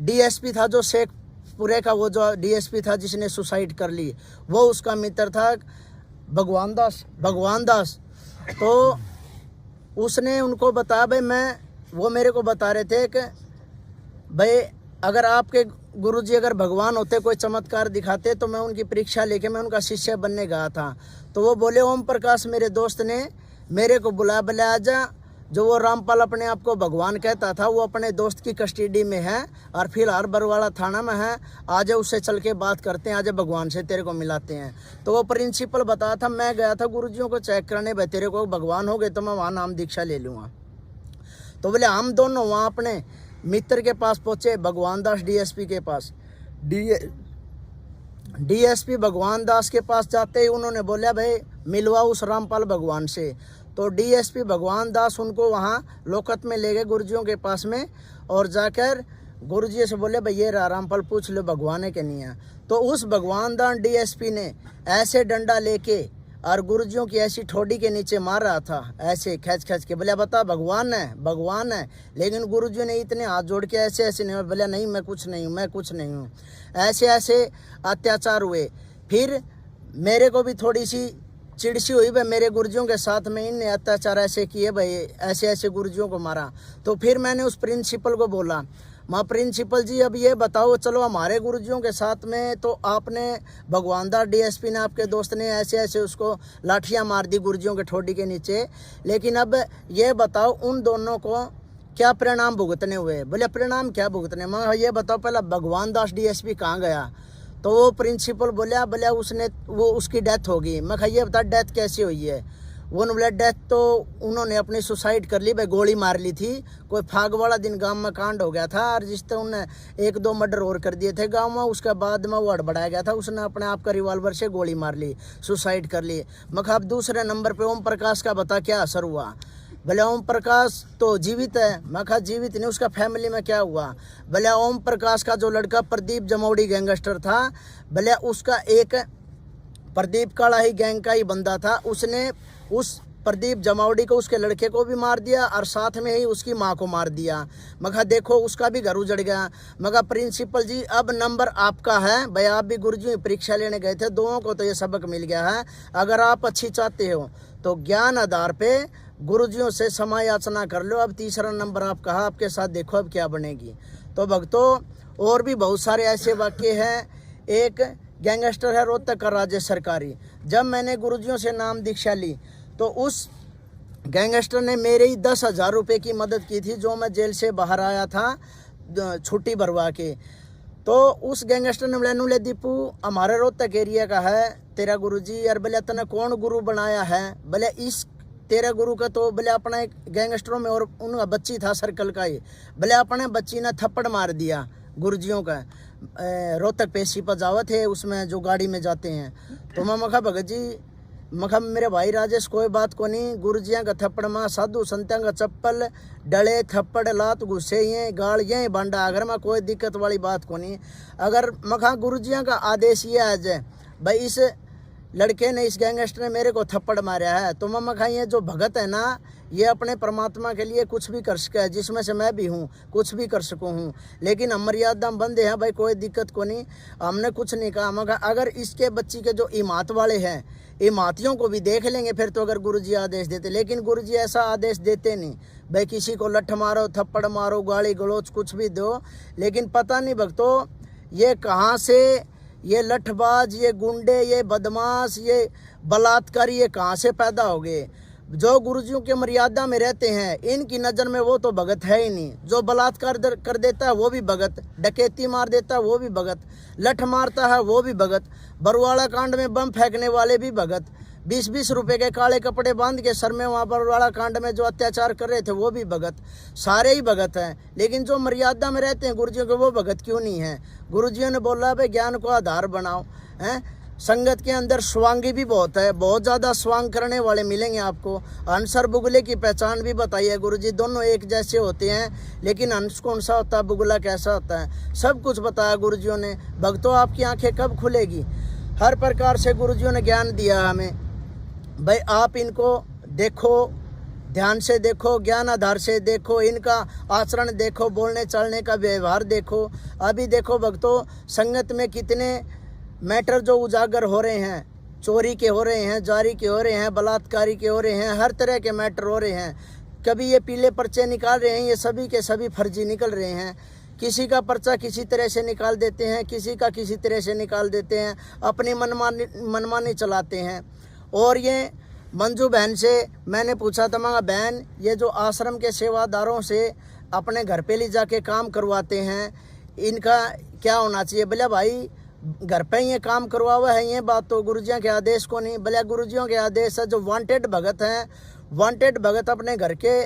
डीएसपी था, जो शेखपुरे का वो जो डीएसपी था जिसने सुसाइड कर ली, वो उसका मित्र था भगवान दास। तो उसने उनको बताया भाई वो मेरे को बता रहे थे कि भाई अगर आपके गुरुजी अगर भगवान होते, कोई चमत्कार दिखाते, तो मैं उनकी परीक्षा लेके मैं उनका शिष्य बनने गया था। तो वो बोले ओम प्रकाश मेरे दोस्त ने मेरे को बुलाया, बोले आजा, जो वो रामपाल अपने आप को भगवान कहता था, वो अपने दोस्त की कस्टडी में है और फिलहाल बरवाड़ा थाना में है, आज उससे चल के बात करते हैं, आज भगवान से तेरे को मिलाते हैं। तो वो प्रिंसिपल बताया था, मैं गया था गुरुजियों को चेक करने, भाई तेरे को भगवान हो गए तो मैं वहाँ नाम दीक्षा ले लूँगा। तो बोले हम दोनों वहाँ अपने मित्र के पास पहुँचे, भगवान दास डीएसपी के पास। डीएसपी भगवान दास के पास जाते ही उन्होंने बोला भाई मिलवा उस रामपाल भगवान से। तो डीएसपी भगवान दास उनको वहाँ लोकत में ले गए गुरुजियों के पास में, और जाकर गुरुजी से बोले भाई ये रामपाल पूछ लो भगवान है कि नहीं है। तो उस भगवान दास डीएसपी ने ऐसे डंडा लेके और गुरुजियों की ऐसी ठोड़ी के नीचे मार रहा था, ऐसे खींच के, बोले बता भगवान है। लेकिन गुरुजी ने इतने हाथ जोड़ के ऐसे नहीं बोले, नहीं मैं कुछ नहीं हूँ। ऐसे अत्याचार हुए। फिर मेरे को भी थोड़ी सी चिड़सी हुई भाई, मेरे गुरुजियों के साथ में इनने अत्याचार ऐसे किए भाई, ऐसे गुरुजियों को मारा। तो फिर मैंने उस प्रिंसिपल को बोला, माँ प्रिंसिपल जी अब ये बताओ, चलो हमारे गुरुजियों के साथ में तो आपने भगवान दास डीएसपी ने, आपके दोस्त ने ऐसे उसको लाठियाँ मार दी गुरुजियों के ठोड़ी के नीचे, लेकिन अब ये बताओ उन दोनों को क्या परिणाम भुगतने हुए? बोले परिणाम क्या भुगतने? मैं ये बताओ पहला भगवान दास डीएसपी कहाँ गया? तो वो प्रिंसिपल बोला उसने उसकी डेथ होगी। मैं ये बता डेथ कैसे हुई है? वो बोले डेथ तो उन्होंने अपनी सुसाइड कर ली भाई, गोली मार ली थी। कोई फाग वाला दिन गांव में कांड हो गया था और जिस तरह उन्होंने 1-2 मर्डर और कर दिए थे गांव में, उसके बाद में वो हड़बड़ाया गया था, उसने अपने आप का रिवॉल्वर से गोली मार ली, सुसाइड कर ली। मगर अब दूसरे नंबर पे ओम प्रकाश का बता क्या असर हुआ? भले ओम प्रकाश तो जीवित है, मैं कहा जीवित नहीं, उसका फैमिली में क्या हुआ? भले ओम प्रकाश का जो लड़का प्रदीप जमौड़ी गैंगस्टर था, भले उसका एक प्रदीप काला ही गैंग का ही बंदा था, उसने उस प्रदीप जमावड़ी को, उसके लड़के को भी मार दिया और साथ में ही उसकी माँ को मार दिया। मगर देखो उसका भी घर उजड़ गया। मगर प्रिंसिपल जी अब नंबर आपका है भाई, आप भी गुरुजी में परीक्षा लेने गए थे, दोनों को तो ये सबक मिल गया है। अगर आप अच्छी चाहते हो तो ज्ञान आधार पे गुरुजियों से समय याचना कर लो। अब तीसरा नंबर आप कहा, आपके साथ देखो अब क्या बनेगी। तो भक्तों और भी बहुत सारे ऐसे वाक्य हैं। एक गैंगस्टर है रोहतक का राजेश सरकारी, जब मैंने गुरुजियों से नाम दीक्षा ली तो उस गैंगस्टर ने मेरे ही 10,000 रुपये की मदद की थी, जो मैं जेल से बाहर आया था छुट्टी भरवा के। तो उस गैंगस्टर ने बोला नुले दीपू हमारे रोहतक एरिया का है तेरा गुरुजी, यार बोले तने कौन गुरु बनाया है? बोले इस तेरा गुरु का तो बोले अपना एक गैंगस्टरों में और उनका बच्ची था सर्कल का ही, बोले अपने बच्ची ने थप्पड़ मार दिया गुरुजियों का। रोहतक पेशी पर जावत है उसमें जो गाड़ी में जाते हैं। तो मैं मखा भगत जी, मखा मेरे भाई राजेश कोई बात को नहीं, गुरुजियाँ का थप्पड़ माँ साधु संत्या का चप्पल डले थप्पड़ लात गुस्से ये गाल ये बांडा, अगर मैं कोई दिक्कत वाली बात को नहीं। अगर मखा गुरुजियाँ का आदेश ये आ जाए भाई इस लड़के ने, इस गैंगस्टर ने मेरे को थप्पड़ मारा है, तो मम्मा खाई ये जो भगत है ना, ये अपने परमात्मा के लिए कुछ भी कर सके है, जिसमें से मैं भी हूँ, कुछ भी कर सकूँ हूँ। लेकिन हम मर्यादा बंदे हैं भाई, कोई दिक्कत को नहीं, हमने कुछ नहीं कहा। मगर अगर इसके बच्ची के जो इमात वाले हैं, इमातियों को भी देख लेंगे फिर तो, अगर गुरुजी आदेश देते। लेकिन गुरुजी ऐसा आदेश देते नहीं भाई किसी को लठ मारो, थप्पड़ मारो, गाली गलोच कुछ भी दो। लेकिन पता नहीं भक्तों ये कहाँ से ये लठबाज, ये गुंडे, ये बदमाश, ये बलात्कारी ये कहाँ से पैदा हो गए? जो गुरुजियों के मर्यादा में रहते हैं इनकी नज़र में वो तो भगत है ही नहीं। जो बलात्कार कर देता है वो भी भगत, डकैती मार देता है वो भी भगत, लठ मारता है वो भी भगत, बरवाड़ा कांड में बम फेंकने वाले भी भगत, 20-20 रुपए के काले कपड़े बांध के सर में वहाँ बरवाड़ा कांड में जो अत्याचार कर रहे थे वो भी भगत, सारे ही भगत हैं। लेकिन जो मर्यादा में रहते हैं गुरुजियों के वो भगत क्यों नहीं है? गुरुजियों ने बोला भाई ज्ञान को आधार बनाओ। हैं संगत के अंदर स्वांगी भी बहुत है, बहुत ज़्यादा स्वांग करने वाले मिलेंगे आपको। हंस और बुगले की पहचान भी बताइए गुरुजी, दोनों एक जैसे होते हैं, लेकिन हंस कौन सा होता है, बुगला कैसा होता है, सब कुछ बताया गुरुजियों ने। भक्तों आपकी आंखें कब खुलेगी? हर प्रकार से गुरुजियों ने ज्ञान दिया हमें भाई, आप इनको देखो, ध्यान से देखो, ज्ञान आधार से देखो, इनका आचरण देखो, बोलने चलने का व्यवहार देखो। अभी देखो भक्तों संगत में कितने मैटर जो उजागर हो रहे हैं, चोरी के हो रहे हैं, जारी के हो रहे हैं, बलात्कारी के हो रहे हैं, हर तरह के मैटर हो रहे हैं। कभी ये पीले पर्चे निकाल रहे हैं, ये सभी के सभी फर्जी निकल रहे हैं। किसी का किसी तरह से निकाल देते हैं, किसी का किसी तरह से निकाल देते हैं, अपनी मनमानी चलाते हैं। और ये मंजू बहन से मैंने पूछा था, मगर बहन ये जो आश्रम के सेवादारों से अपने घर पे ले जाके काम करवाते हैं, इनका क्या होना चाहिए? बोले भाई घर पे ये काम करवा हुआ है, ये बात तो गुरुजियों के आदेश को नहीं। बोले गुरुजियों के आदेश है, जो वांटेड भगत हैं, वांटेड भगत अपने घर के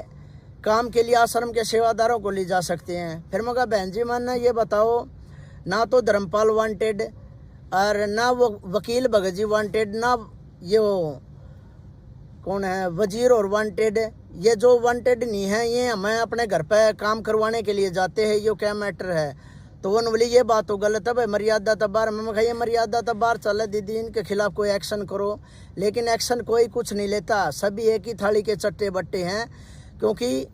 काम के लिए आश्रम के सेवादारों को ले जा सकते हैं। फिर मगर बहन जी मन ये बताओ, ना तो धर्मपाल वांटेड और ना वो वकील भगत जी वांटेड, ना ये वो कौन है वजीर और वांटेड, ये जो वांटेड नहीं है ये हमें अपने घर पे काम करवाने के लिए जाते हैं, ये क्या मैटर है? तो वो बोली ये बात तो गलत है भाई, मर्यादा तबार। मैं कहा ये मर्यादा तबार चले दीदी, इनके खिलाफ कोई एक्शन करो। लेकिन एक्शन कोई कुछ नहीं लेता, सभी एक ही थाली के चट्टे बट्टे हैं, क्योंकि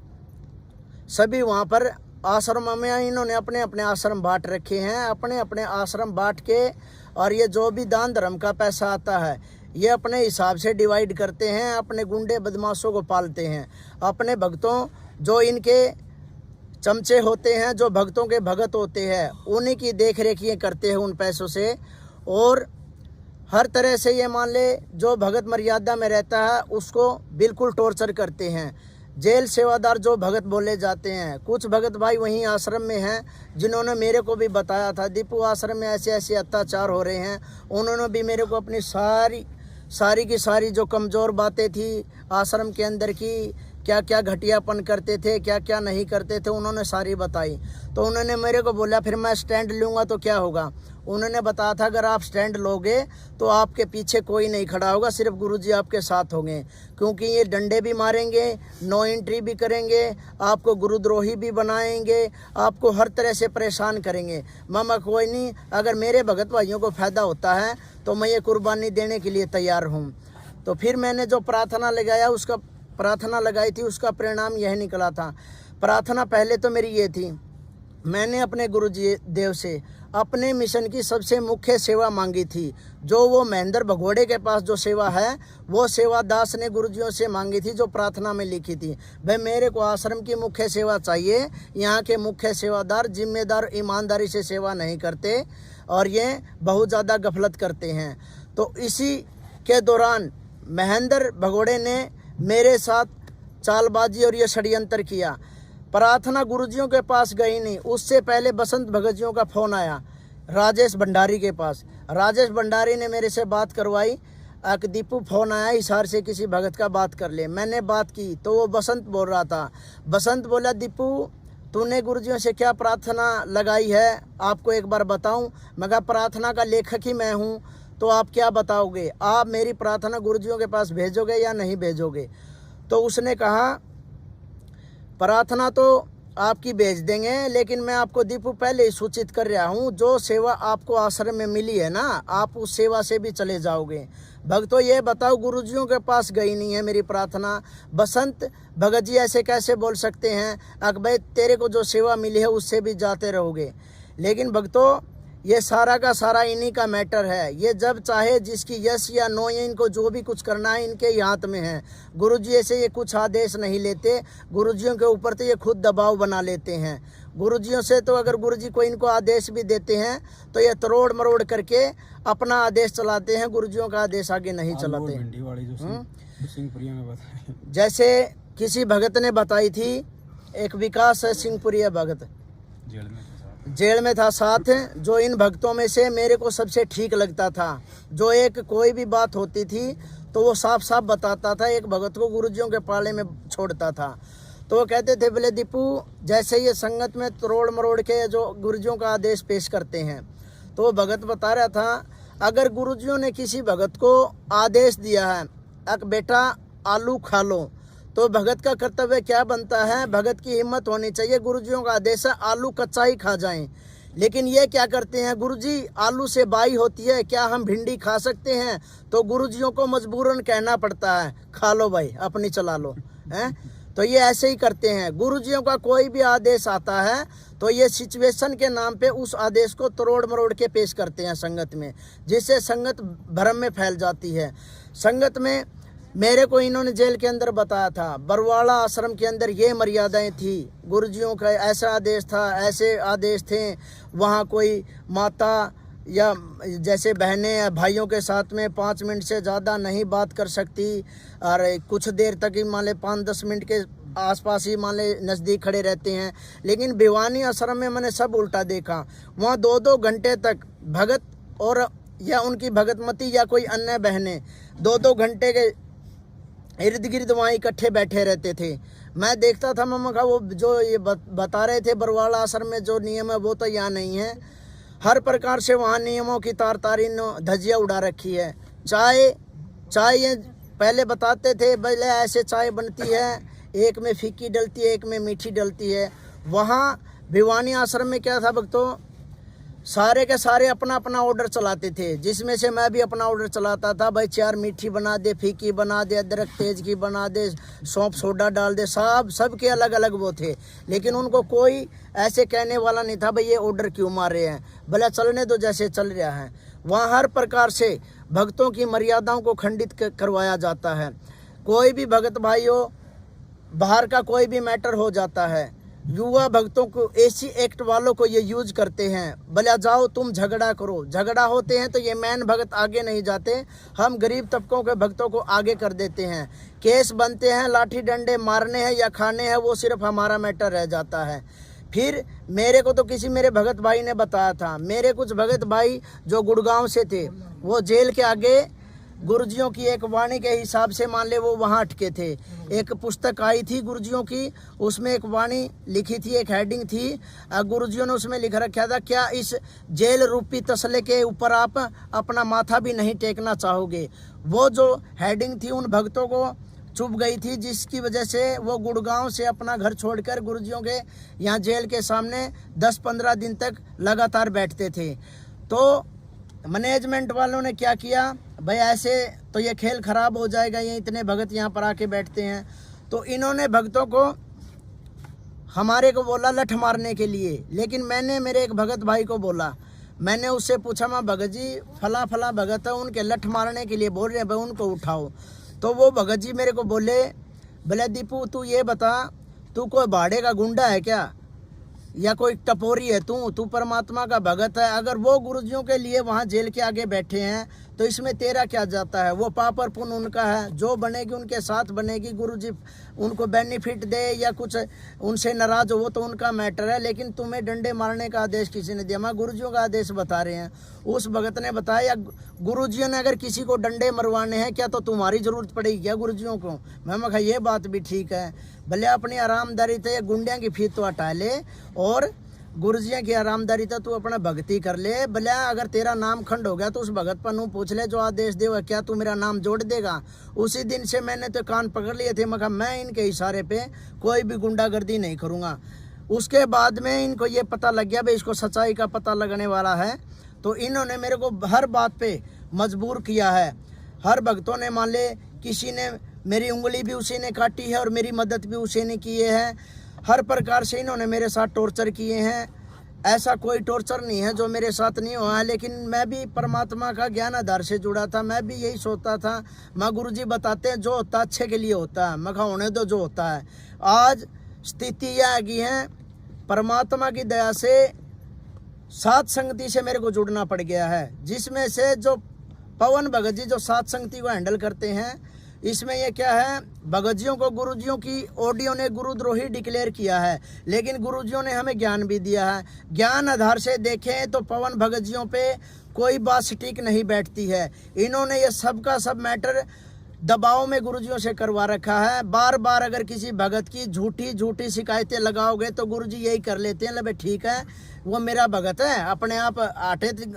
सभी वहाँ पर आश्रम में इन्होंने अपने अपने आश्रम बांट रखे हैं, अपने अपने आश्रम बांट के, और ये जो भी दान धर्म का पैसा आता है ये अपने हिसाब से डिवाइड करते हैं, अपने गुंडे बदमाशों को पालते हैं। अपने भक्तों जो इनके चमचे होते हैं, जो भक्तों के भगत होते हैं, उन्हीं की देख रेख ये करते हैं उन पैसों से। और हर तरह से ये मान ले जो भगत मर्यादा में रहता है उसको बिल्कुल टॉर्चर करते हैं। जेल सेवादार जो भगत बोले जाते हैं, कुछ भगत भाई वहीं आश्रम में हैं जिन्होंने मेरे को भी बताया था, दीपू आश्रम में ऐसे ऐसे अत्याचार हो रहे हैं। उन्होंने भी मेरे को अपनी सारी सारी की सारी जो कमज़ोर बातें थी आश्रम के अंदर की, क्या क्या घटियापन करते थे, क्या क्या नहीं करते थे, उन्होंने सारी बताई। तो उन्होंने मेरे को बोला फिर मैं स्टैंड लूँगा तो क्या होगा। उन्होंने बताया था अगर आप स्टैंड लोगे तो आपके पीछे कोई नहीं खड़ा होगा, सिर्फ गुरुजी आपके साथ होंगे, क्योंकि ये डंडे भी मारेंगे, नो एंट्री भी करेंगे, आपको गुरुद्रोही भी बनाएंगे, आपको हर तरह से परेशान करेंगे। मामा कोई नहीं, अगर मेरे भगत भाइयों को फ़ायदा होता है तो मैं ये कुर्बानी देने के लिए तैयार हूँ। तो फिर मैंने जो प्रार्थना लगाई थी उसका परिणाम यह निकला था। प्रार्थना पहले तो मेरी ये थी, मैंने अपने गुरुजी देव से अपने मिशन की सबसे मुख्य सेवा मांगी थी, जो वो महेंद्र भगोड़े के पास जो सेवा है वो सेवा दास ने गुरुजियों से मांगी थी, जो प्रार्थना में लिखी थी। भाई मेरे को आश्रम की मुख्य सेवा चाहिए, यहाँ के मुख्य सेवादार जिम्मेदार ईमानदारी से सेवा नहीं करते और ये बहुत ज़्यादा गफलत करते हैं। तो इसी के दौरान महेंद्र भगोड़े ने मेरे साथ चालबाजी और ये षड्यंत्र किया। प्रार्थना गुरुजियों के पास गई नहीं, उससे पहले बसंत भगत जियों का फ़ोन आया राजेश भंडारी के पास। राजेश भंडारी ने मेरे से बात करवाई, दीपू फ़ोन आया हिसार से किसी भगत का बात कर ले। मैंने बात की तो वो बसंत बोल रहा था। बसंत बोला दीपू तूने गुरुजियों से क्या प्रार्थना लगाई है, आपको एक बार बताऊं। मैं कहा प्रार्थना का लेखक ही मैं हूं, तो आप क्या बताओगे, आप मेरी प्रार्थना गुरुजियों के पास भेजोगे या नहीं भेजोगे। तो उसने कहा प्रार्थना तो आपकी भेज देंगे, लेकिन मैं आपको दीपू पहले ही सूचित कर रहा हूँ, जो सेवा आपको आश्रम में मिली है ना, आप उस सेवा से भी चले जाओगे। भक्तों ये बताओ गुरुजियों के पास गई नहीं है मेरी प्रार्थना। बसंत भगत जी ऐसे कैसे बोल सकते हैं, अकबर तेरे को जो सेवा मिली है उससे भी जाते रहोगे। लेकिन भक्तों ये सारा का सारा इन्हीं का मैटर है। ये जब चाहे जिसकी यस या नो, ये इनको जो भी कुछ करना है इनके हाथ में है। गुरुजी से ये कुछ आदेश नहीं लेते, गुरुजियों के ऊपर तो ये खुद दबाव बना लेते हैं। गुरुजियों से तो अगर गुरुजी को इनको आदेश भी देते हैं तो ये तरोड़ मरोड़ करके अपना आदेश चलाते हैं, गुरुजियों का आदेश आगे नहीं चलाते। जैसे किसी भगत ने बताई थी, एक विकास है सिंहपुरिया भगत, जेल में था साथ, जो इन भक्तों में से मेरे को सबसे ठीक लगता था। जो एक कोई भी बात होती थी तो वो साफ साफ बताता था, एक भगत को गुरुजियों के पाले में छोड़ता था। तो वो कहते थे बोले दीपू जैसे ये संगत में तरोड़ मरोड़ के जो गुरुजियों का आदेश पेश करते हैं, तो वो भगत बता रहा था अगर गुरुजियों ने किसी भगत को आदेश दिया है अक बेटा आलू खा लो, तो भगत का कर्तव्य क्या बनता है, भगत की हिम्मत होनी चाहिए, गुरुजियों का आदेश है आलू कच्चा ही खा जाएं। लेकिन ये क्या करते हैं, गुरुजी आलू से बाई होती है, क्या हम भिंडी खा सकते हैं, तो गुरुजियों को मजबूरन कहना पड़ता है खा लो भाई अपनी चला लो हैं। तो ये ऐसे ही करते हैं, गुरुजियों का कोई भी आदेश आता है तो ये सिचुएशन के नाम पे उस आदेश को तरोड़ मरोड़ के पेश करते हैं संगत में, जिससे संगत भ्रम में फैल जाती है। संगत में मेरे को इन्होंने जेल के अंदर बताया था, बरवाड़ा आश्रम के अंदर ये मर्यादाएं थी, गुरुजियों का ऐसा आदेश था, ऐसे आदेश थे, वहाँ कोई माता या जैसे बहनें या भाइयों के साथ में 5 मिनट से ज़्यादा नहीं बात कर सकती, और कुछ देर तक ही मान ले 5-10 मिनट के आसपास ही मान ले नज़दीक खड़े रहते हैं। लेकिन भिवानी आश्रम में मैंने सब उल्टा देखा, वहाँ 2-2 घंटे तक भगत और या उनकी भगतमती या कोई अन्य बहनें 2-2 घंटे के इर्द गिर्द वहाँ इकट्ठे बैठे रहते थे। मैं देखता था, मम्मा का वो जो ये बता रहे थे बरवाड़ा आश्रम में जो नियम है वो तो यहाँ नहीं है। हर प्रकार से वहाँ नियमों की तार-तारी धज्जियाँ उड़ा रखी है। चाय ये पहले बताते थे पहले ऐसे चाय बनती है, एक में फीकी डलती है एक में मीठी डलती है। वहाँ भिवानी आश्रम में क्या था भक्तों, सारे के सारे अपना अपना ऑर्डर चलाते थे, जिसमें से मैं भी अपना ऑर्डर चलाता था। भाई 4 मीठी बना दे, फीकी बना दे, अदरक तेज की बना दे, सौंफ सोडा डाल दे, सब के अलग अलग वो थे। लेकिन उनको कोई ऐसे कहने वाला नहीं था भाई ये ऑर्डर क्यों मार रहे हैं, भला चलने दो जैसे चल रहा है। वहाँ हर प्रकार से भक्तों की मर्यादाओं को खंडित करवाया जाता है। कोई भी भगत भाई हो, बाहर का कोई भी मैटर हो जाता है, युवा भक्तों को एसी एक्ट वालों को ये यूज करते हैं, भला जाओ तुम झगड़ा करो। झगड़ा होते हैं तो ये मैन भगत आगे नहीं जाते, हम गरीब तबकों के भक्तों को आगे कर देते हैं। केस बनते हैं, लाठी डंडे मारने हैं या खाने हैं, वो सिर्फ हमारा मैटर रह जाता है। फिर मेरे को तो किसी मेरे भगत भाई ने बताया था, मेरे कुछ भगत भाई जो गुड़गांव से थे वो जेल के आगे गुरुजियों की एक वाणी के हिसाब से मान ले वो वहाँ अटके थे। एक पुस्तक आई थी गुरुजियों की, उसमें एक वाणी लिखी थी, एक हेडिंग थी, गुरुजियों ने उसमें लिख रखा था, क्या इस जेल रूपी तसले के ऊपर आप अपना माथा भी नहीं टेकना चाहोगे। वो जो हेडिंग थी उन भक्तों को चुभ गई थी, जिसकी वजह से वो गुड़गांव से अपना घर छोड़कर गुरुजियों के यहाँ जेल के सामने 10-15 दिन तक लगातार बैठते थे। तो मैनेजमेंट वालों ने क्या किया, भाई ऐसे तो ये खेल खराब हो जाएगा, ये इतने भगत यहाँ पर आके बैठते हैं। तो इन्होंने भक्तों को हमारे को बोला लठ मारने के लिए, लेकिन मैंने मेरे एक भगत भाई को बोला, मैंने उससे पूछा, माँ भगत जी फला फला भगत है, उनके लठ मारने के लिए बोल रहे हैं, भाई उनको उठाओ। तो वो भगत जी मेरे को बोले, भले दीपू तू ये बता, तू कोई भाड़े का गुंडा है क्या, या कोई टपोरी है तू परमात्मा का भगत है। अगर वो गुरुजियों के लिए वहाँ जेल के आगे बैठे हैं तो इसमें तेरा क्या जाता है। वो पाप और पुण्य उनका है, जो बनेगी उनके साथ बनेगी, गुरुजी उनको बेनिफिट दे या कुछ उनसे नाराज हो वो तो उनका मैटर है, लेकिन तुम्हें डंडे मारने का आदेश किसी ने दिया। मैं गुरुजियों का आदेश बता रहे हैं। उस भगत ने बताया, गुरुजियों ने अगर किसी को डंडे मरवाने हैं क्या तो तुम्हारी जरूरत पड़ेगी क्या गुरुजियों को। मैं कहा ये बात भी ठीक है, भले अपनी आरामदारी थे गुंडिया की फीस तो हटा ले और गुरुजिया की आरामदारी तो तू अपना भक्ति कर ले। भले अगर तेरा नाम खंड हो गया तो उस भगत पर नू पूछ ले जो आदेश दे, क्या तू मेरा नाम जोड़ देगा। उसी दिन से मैंने तो कान पकड़ लिए थे, मैं कहा मैं इनके इशारे पे कोई भी गुंडागर्दी नहीं करूँगा। उसके बाद में इनको ये पता लग गया भाई इसको सच्चाई का पता लगने वाला है, तो इन्होंने मेरे को हर बात पे मजबूर किया है। हर भक्तों ने मान ले, किसी ने मेरी उंगली भी उसी ने काटी है और मेरी मदद भी उसी ने की है। हर प्रकार से इन्होंने मेरे साथ टॉर्चर किए हैं। ऐसा कोई टॉर्चर नहीं है जो मेरे साथ नहीं हुआ है, लेकिन मैं भी परमात्मा का ज्ञान आधार से जुड़ा था। मैं भी यही सोचता था, माँ गुरुजी बताते हैं जो होता है अच्छे के लिए होता है, मैं कहा होने दो जो होता है। आज स्थिति यह आ गई है, परमात्मा की दया से सात संगति से मेरे को जुड़ना पड़ गया है, जिसमें से जो पवन भगत जी जो सात संगति को हैंडल करते हैं, इसमें ये क्या है, भगतजियों को गुरुजियों की ऑडियो ने गुरुद्रोही डिक्लेयर किया है, लेकिन गुरुजियों ने हमें ज्ञान भी दिया है। ज्ञान आधार से देखें तो पवन भगतजियों पे कोई बात सटीक नहीं बैठती है। इन्होंने ये सब का सब मैटर दबाव में गुरुजियों से करवा रखा है। बार बार अगर किसी भगत की झूठी शिकायतें लगाओगे तो गुरुजी यही कर लेते हैं, ले ठीक है वो मेरा भगत है, अपने आप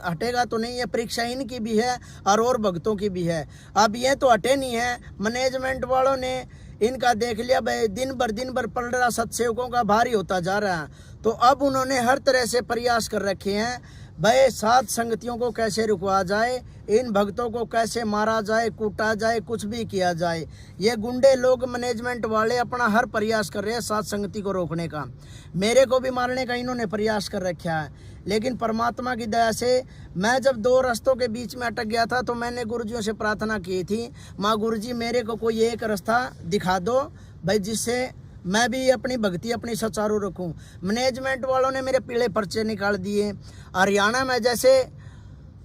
हटेगा तो नहीं। है परीक्षा इनकी भी है और भक्तों की भी है। अब ये तो हटे नहीं है, मैनेजमेंट वालों ने इनका देख लिया, भाई दिन भर पल रहा सत्सेवकों का भारी होता जा रहा है। तो अब उन्होंने हर तरह से प्रयास कर रखे हैं, भाई सात संगतियों को कैसे रुकवा जाए, इन भक्तों को कैसे मारा जाए, कूटा जाए, कुछ भी किया जाए। ये गुंडे लोग मैनेजमेंट वाले अपना हर प्रयास कर रहे हैं सात संगति को रोकने का। मेरे को भी मारने का इन्होंने प्रयास कर रखा है, लेकिन परमात्मा की दया से मैं जब दो रास्तों के बीच में अटक गया था तो मैंने गुरुजियों से प्रार्थना की थी, माँ गुरुजी मेरे को कोई एक रास्ता दिखा दो भाई, जिससे मैं भी अपनी भक्ति अपनी सुचारू रखूं। मैनेजमेंट वालों ने मेरे पीले पर्चे निकाल दिए। हरियाणा में जैसे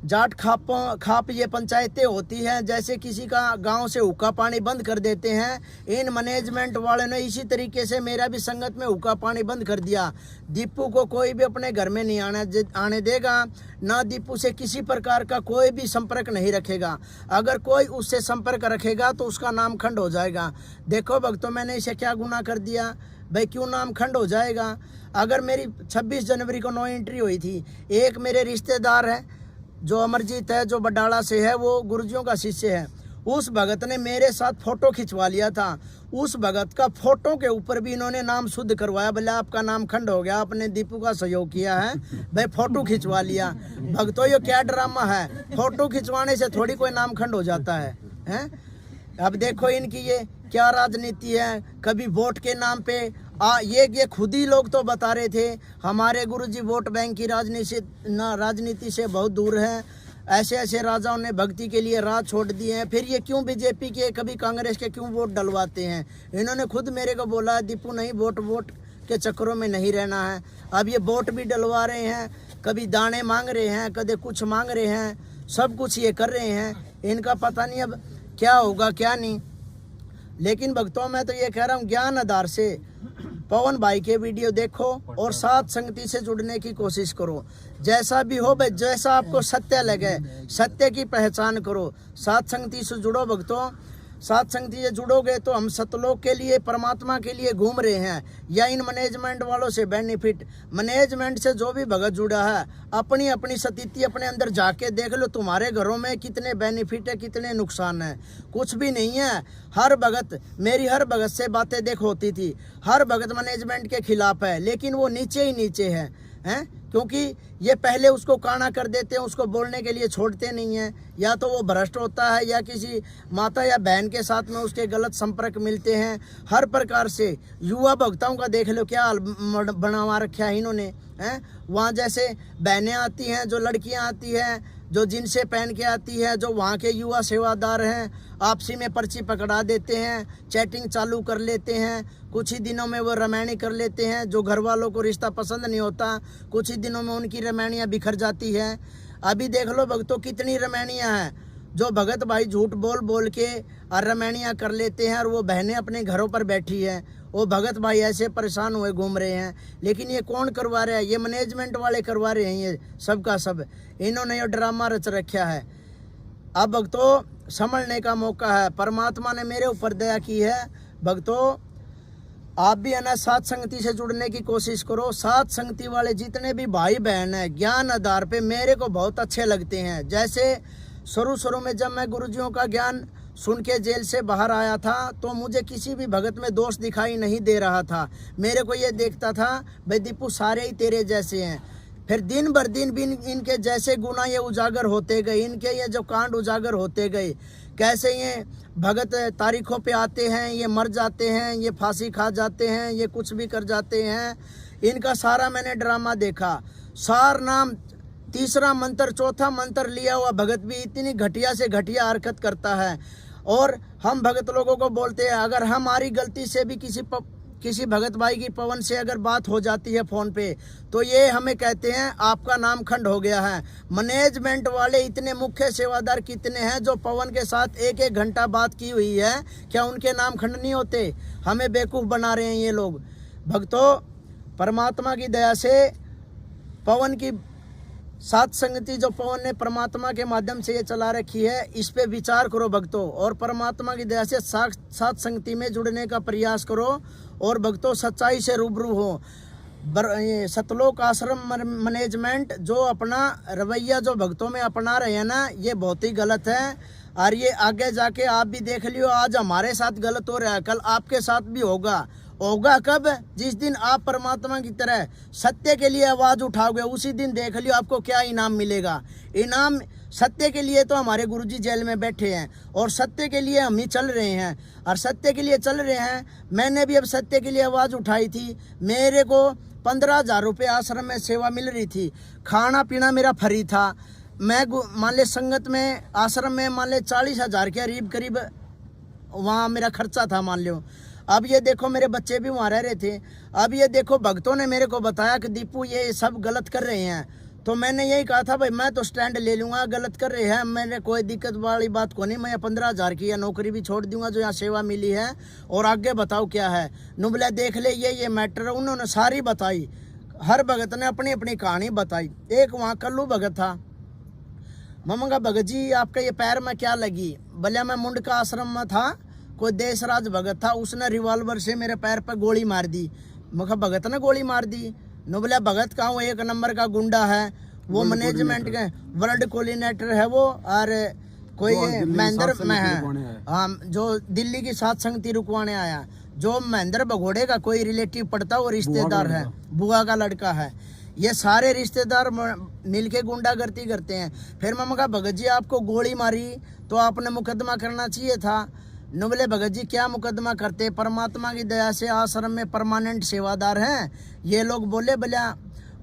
जाट खाप ये पंचायतें होती हैं, जैसे किसी का गांव से हुक्का पानी बंद कर देते हैं, इन मैनेजमेंट वालों ने इसी तरीके से मेरा भी संगत में हुक्का पानी बंद कर दिया। दीपू को कोई भी अपने घर में नहीं आने देगा, ना दीपू से किसी प्रकार का कोई भी संपर्क नहीं रखेगा। अगर कोई उससे संपर्क रखेगा तो उसका नाम खंड हो जाएगा। देखो भक्तों, मैंने इसे क्या गुनाह कर दिया भाई, क्यों नाम खंड हो जाएगा। अगर मेरी 26 जनवरी को 9 एंट्री हुई थी, एक मेरे रिश्तेदार है जो अमरजीत है, जो बडाला से है, वो गुरुजियों का शिष्य है, उस भगत ने मेरे साथ फोटो खिंचवा लिया था। उस भगत का फोटो के ऊपर भी इन्होंने नाम शुद्ध करवाया, बोले आपका नाम खंड हो गया, आपने दीपू का सहयोग किया है, भाई फोटो खिंचवा लिया। भक्तों ये क्या ड्रामा है, फोटो खिंचवाने से थोड़ी कोई नाम खंड हो जाता है, हैं? अब देखो इनकी ये क्या राजनीति है, कभी वोट के नाम पे ये खुद ही लोग तो बता रहे थे हमारे गुरुजी वोट बैंक की राजनीति से बहुत दूर है, ऐसे ऐसे राजाओं ने भक्ति के लिए राह छोड़ दिए हैं, फिर ये क्यों बीजेपी के कभी कांग्रेस के क्यों वोट डलवाते हैं। इन्होंने खुद मेरे को बोला है, दीपू नहीं वोट के चक्करों में नहीं रहना है। अब ये वोट भी डलवा रहे हैं, कभी दाने मांग रहे हैं, कभी कुछ मांग रहे हैं, सब कुछ ये कर रहे हैं। इनका पता नहीं अब क्या होगा क्या नहीं। लेकिन भक्तों मैं तो ये कह रहा हूँ, ज्ञान आधार से पवन भाई के वीडियो देखो और साथ संगति से जुड़ने की कोशिश करो। जैसा भी हो भाई, जैसा आपको सत्य लगे, सत्य की पहचान करो। साथ संगति से जुड़ो भक्तों। साथ संगति से जुड़ोगे तो हम सतलोक के लिए, परमात्मा के लिए घूम रहे हैं, या इन मैनेजमेंट वालों से बेनिफिट। मैनेजमेंट से जो भी भगत जुड़ा है, अपनी अपनी स्थिति अपने अंदर जाके देख लो, तुम्हारे घरों में कितने बेनिफिट है, कितने नुकसान है। कुछ भी नहीं है। हर भगत, मेरी हर भगत से बातें देख होती थी, हर भगत मैनेजमेंट के खिलाफ है, लेकिन वो नीचे ही नीचे है, क्योंकि ये पहले उसको काना कर देते हैं, उसको बोलने के लिए छोड़ते नहीं हैं। या तो वो भ्रष्ट होता है, या किसी माता या बहन के साथ में उसके गलत संपर्क मिलते हैं। हर प्रकार से युवा भक्तों का देख लो क्या हाल बनवा रखा है इन्होंने, वहाँ जैसे बहनें आती हैं, जो लड़कियाँ आती हैं, जो जिनसे पहन के आती है, जो वहाँ के युवा सेवादार हैं, आपसी में पर्ची पकड़ा देते हैं, चैटिंग चालू कर लेते हैं, कुछ ही दिनों में वो रमैनी कर लेते हैं। जो घर वालों को रिश्ता पसंद नहीं होता, कुछ ही दिनों में उनकी रमैनियाँ बिखर जाती हैं। अभी देख लो भक्तों कितनी रमैनियाँ हैं, जो भगत भाई झूठ बोल बोल के और रमैनियाँ कर लेते हैं, और वो बहनें अपने घरों पर बैठी हैं। वो भगत भाई ऐसे परेशान हुए घूम रहे हैं। लेकिन ये कौन करवा रहा है? ये मैनेजमेंट वाले करवा रहे हैं, ये सब का सब। इन्होंने ये ड्रामा रच रखा है। अब भक्तों संभलने का मौका है। परमात्मा ने मेरे ऊपर दया की है। भक्तों आप भी है ना, साथ संगति से जुड़ने की कोशिश करो। साथ संगति वाले जितने भी भाई बहन हैं, ज्ञान आधार पे मेरे को बहुत अच्छे लगते हैं। जैसे शुरू में जब मैं गुरुजियों का ज्ञान सुन के जेल से बाहर आया था, तो मुझे किसी भी भगत में दोष दिखाई नहीं दे रहा था। मेरे को ये देखता था भाई दीपू सारे ही तेरे जैसे हैं। फिर दिन भर दिन भी इनके जैसे गुना ये उजागर होते गए, इनके ये जो कांड उजागर होते गए। कैसे ये भगत तारीखों पे आते हैं, ये मर जाते हैं, ये फांसी खा जाते हैं, ये कुछ भी कर जाते हैं। इनका सारा मैंने ड्रामा देखा। सार नाम, तीसरा मंत्र, चौथा मंत्र लिया हुआ भगत भी इतनी घटिया से घटिया हरकत करता है। और हम भगत लोगों को बोलते हैं, अगर हमारी गलती से भी किसी भगत भाई की पवन से अगर बात हो जाती है फ़ोन पे, तो ये हमें कहते हैं आपका नाम खंड हो गया है। मैनेजमेंट वाले इतने मुख्य सेवादार कितने हैं जो पवन के साथ 1-1 घंटा बात की हुई है, क्या उनके नाम खंड नहीं होते? हमें बेवकूफ़ बना रहे हैं ये लोग। भक्तों परमात्मा की दया से पवन की साथ संगति जो पवन ने परमात्मा के माध्यम से ये चला रखी है, इस पे विचार करो भक्तों। और परमात्मा की दया से साथ संगति में जुड़ने का प्रयास करो। और भक्तों सच्चाई से रूबरू हो। सतलोक आश्रम मैनेजमेंट जो अपना रवैया जो भक्तों में अपना रहे हैं ना, ये बहुत ही गलत है। और ये आगे जाके आप भी देख लियो, आज हमारे साथ गलत हो रहा है, कल आपके साथ भी होगा। होगा कब? जिस दिन आप परमात्मा की तरह सत्य के लिए आवाज़ उठाओगे, उसी दिन देख लियो आपको क्या इनाम मिलेगा। इनाम सत्य के लिए तो हमारे गुरुजी जेल में बैठे हैं, और सत्य के लिए हम ही चल रहे हैं, और सत्य के लिए चल रहे हैं। मैंने भी अब सत्य के लिए आवाज़ उठाई थी। मेरे को 15,000 रुपये आश्रम में सेवा मिल रही थी, खाना पीना मेरा फ्री था। मैं मान ले संगत में, आश्रम में मान ले 40,000 के करीब वहाँ मेरा खर्चा था मान लो। अब ये देखो मेरे बच्चे भी वहाँ रह रहे थे। अब ये देखो भक्तों ने मेरे को बताया कि दीपू ये सब गलत कर रहे हैं, तो मैंने यही कहा था भाई मैं तो स्टैंड ले लूँगा, गलत कर रहे हैं, मैंने कोई दिक्कत वाली बात को नहीं। मैं 15,000 की या नौकरी भी छोड़ दूंगा जो यहाँ सेवा मिली है, और आगे बताओ क्या है। नुबला देख ले ये मैटर उन्होंने सारी बताई। हर भगत ने अपनी अपनी कहानी बताई। एक वहाँ कल्लू भगत था। ममंगा भगत जी आपका ये पैर में क्या लगी? भले मैं मुंड का आश्रम में था, कोई देशराज भगत था, उसने रिवॉल्वर से मेरे पैर पर गोली मार दी। मैं भगत ने गोली मार दी? नुबला भगत का वो 1 नंबर का गुंडा है, वो मैनेजमेंट के वर्ल्ड कोऑर्डिनेटर है वो, और कोई महेंद्र में है, हाँ, जो दिल्ली की साथ संगति रुकवाने आया। जो महेंद्र भगोड़े का कोई रिलेटिव पड़ता, वो रिश्तेदार है, बुआ का लड़का है। ये सारे रिश्तेदार मिलके गुंडागर्दी करते हैं। फिर मैं कहा भगत जी आपको गोली मारी तो आपने मुकदमा करना चाहिए था। नुबले भगत जी क्या मुकदमा करते? परमात्मा की दया से आश्रम में परमानेंट सेवादार हैं। ये लोग बोले भला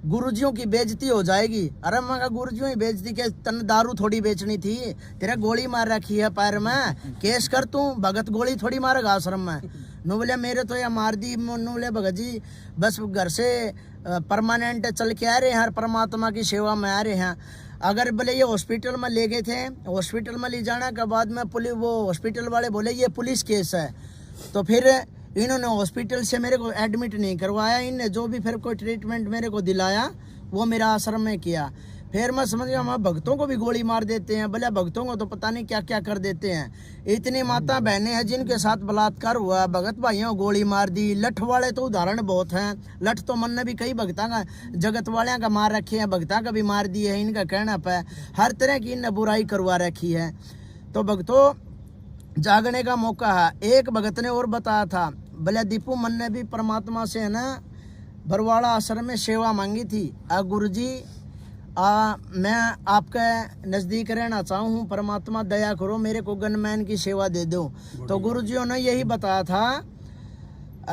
गुरुजियों की बेइज्जती हो जाएगी। अरे मैं कहा गुरुजियों की बेइज्जती के तन दारू थोड़ी बेचनी थी, तेरा गोली मार रखी है पैर में, केस कर तू। भगत गोली थोड़ी मारेगा आश्रम में। नुबले मेरे तो यह मार दी। नुबले भगत जी बस घर से परमानेंट चल के आ रहे हैं, हर परमात्मा की सेवा में आ रहे हैं। अगर बोले ये हॉस्पिटल में ले गए थे, हॉस्पिटल में ले जाने के बाद में पुलिस, वो हॉस्पिटल वाले बोले ये पुलिस केस है, तो फिर इन्होंने हॉस्पिटल से मेरे को एडमिट नहीं करवाया, इनने जो भी फिर कोई ट्रीटमेंट मेरे को दिलाया वो मेरा आश्रम में किया। फिर मैं समझ गया हमारे भक्तों को भी गोली मार देते हैं, भले भक्तों को तो पता नहीं क्या क्या कर देते हैं। इतनी माता बहनें हैं जिनके साथ बलात्कार हुआ, भगत भाइयों को गोली मार दी। लठ वाले तो उदाहरण बहुत हैं, लठ तो मन ने भी कई भक्ता का जगत वाले का मार रखे हैं, भक्ता का भी मार दिए है। इनका कहना पे हर तरह की इनने बुराई करवा रखी है। तो भक्तों जागने का मौका है। एक भगत ने और बताया था, भले दीपू मन ने भी परमात्मा से है ना बरवाड़ा आश्रम में सेवा मांगी थी। गुरु जी मैं आपके नज़दीक रहना चाहूँ, परमात्मा दया करो मेरे को गनमैन की सेवा दे दो। तो गुरु जी ने यही बताया था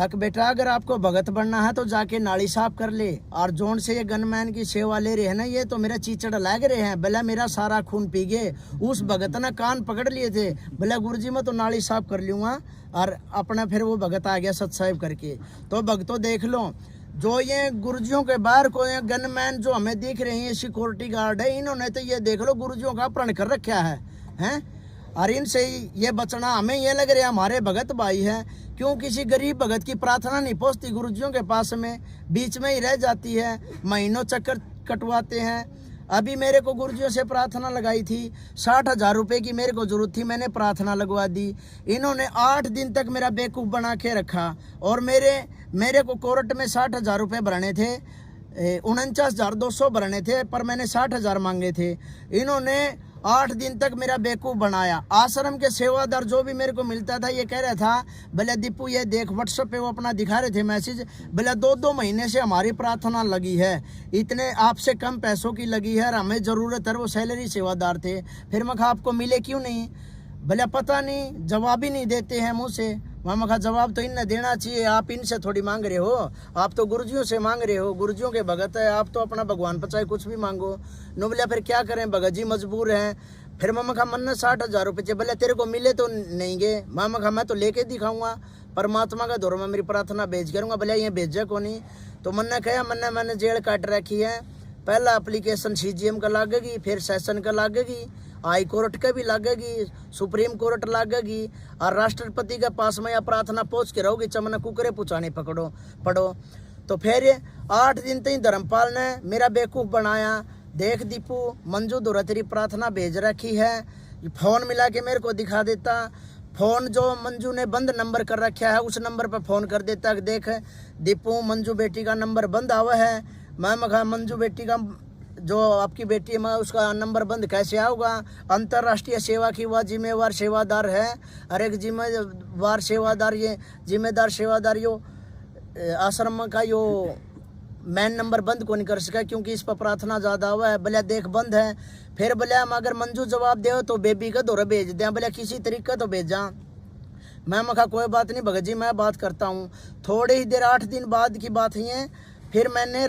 कि बेटा अगर आपको भगत बनना है तो जाके नाली साफ कर ले, और जोन से ये गनमैन की सेवा ले रहे हैं ना, ये तो मेरा चीचड़ लाग रहे हैं, भला मेरा सारा खून पी गए। उस भगत ने कान पकड़ लिए थे, भला गुरु जी मैं तो नाली साफ कर लूँगा, और अपना फिर वो भगत आ गया सत्साहिब करके। तो भगतों देख लो, जो ये गुरुजियों के बाहर को ये गनमैन जो हमें दिख रहे हैं सिक्योरिटी गार्ड है, इन्होंने तो ये देख लो गुरुजियों का अपहरण कर रखा है हैं। और इनसे ये बचना हमें ये लग रहा है हमारे भगत भाई है, क्यों किसी गरीब भगत की प्रार्थना नहीं पहुंचती गुरुजियों के पास में, बीच में ही रह जाती है, महीनों चक्कर कटवाते हैं। अभी मेरे को गुरुजियों से प्रार्थना लगाई थी, 60,000 रुपये की मेरे को जरूरत थी, मैंने प्रार्थना लगवा दी। इन्होंने 8 दिन तक मेरा बेवकूफ़ बना के रखा, और मेरे को कोर्ट में 60,000 रुपये भरने थे, 49,200 भरने थे, पर मैंने 60,000 मांगे थे। इन्होंने 8 दिन तक मेरा बेवकूफ़ बनाया। आश्रम के सेवादार जो भी मेरे को मिलता था ये कह रहा था, भले दीपू ये देख व्हाट्सएप पे वो अपना दिखा रहे थे मैसेज, भले 2-2 महीने से हमारी प्रार्थना लगी है, इतने आपसे कम पैसों की लगी है और हमें ज़रूरत है। वो सैलरी सेवादार थे। फिर मैं कहा आपको मिले क्यों नहीं, भले पता नहीं, जवाब ही नहीं देते हैं मुँह से। मैं कहा जवाब तो इन्हें देना चाहिए, आप इनसे थोड़ी मांग रहे हो, आप तो गुरुजियों से मांग रहे हो, गुरुजियों के भगत है, आप तो अपना भगवान पर चाहे कुछ भी मांगो। नो बोले फिर क्या करें, भगत जी मजबूर हैं। फिर मैं कहा मन 60,000 रुपये चाहिए, बोले तेरे को मिले तो नहीं गए। मैं कहा मैं तो लेके दिखाऊंगा, परमात्मा का दौर में मेरी प्रार्थना भेज करूँगा, भले ये भेजे को नहीं। तो मन ने कहा मैंने जेल काट रखी है, पहला एप्लीकेशन CGM का लागेगी, फिर सेशन का लागेगी, हाई कोर्ट का भी लगेगी, सुप्रीम कोर्ट लगेगी, और राष्ट्रपति के पास में या प्रार्थना पहुँच के रहोगी, चमन कुकरे पुचाने पड़ो। तो फिर 8 दिन तक धर्मपाल ने मेरा बेवकूफ़ बनाया। देख दीपू मंजू दोरा तेरी प्रार्थना भेज रखी है, फ़ोन मिला के मेरे को दिखा देता, फ़ोन जो मंजू ने बंद नंबर कर रखा है उस नंबर पर फ़ोन कर देता कि देख दीपू मंजू बेटी का नंबर बंद आवा है। मैं कहा मंजू बेटी का जो आपकी बेटी है, मैं उसका नंबर बंद कैसे आऊँगा, अंतर्राष्ट्रीय सेवा की वह जिम्मेवार सेवादार है, और एक जिम्मेवार सेवादार ये जिम्मेदार सेवादार यो आश्रम का यो मैन नंबर बंद को नहीं कर सका, क्योंकि इस पर प्रार्थना ज़्यादा हुआ है। भले देख बंद है, फिर भले हम अगर मंजू जवाब दे तो बेबी का दौरा भेज दें, भले किसी तरीके तो भेजा। मैं कहा कोई बात नहीं भगत जी मैं बात करता हूँ। थोड़ी ही देर 8 दिन बाद की बात है, फिर मैंने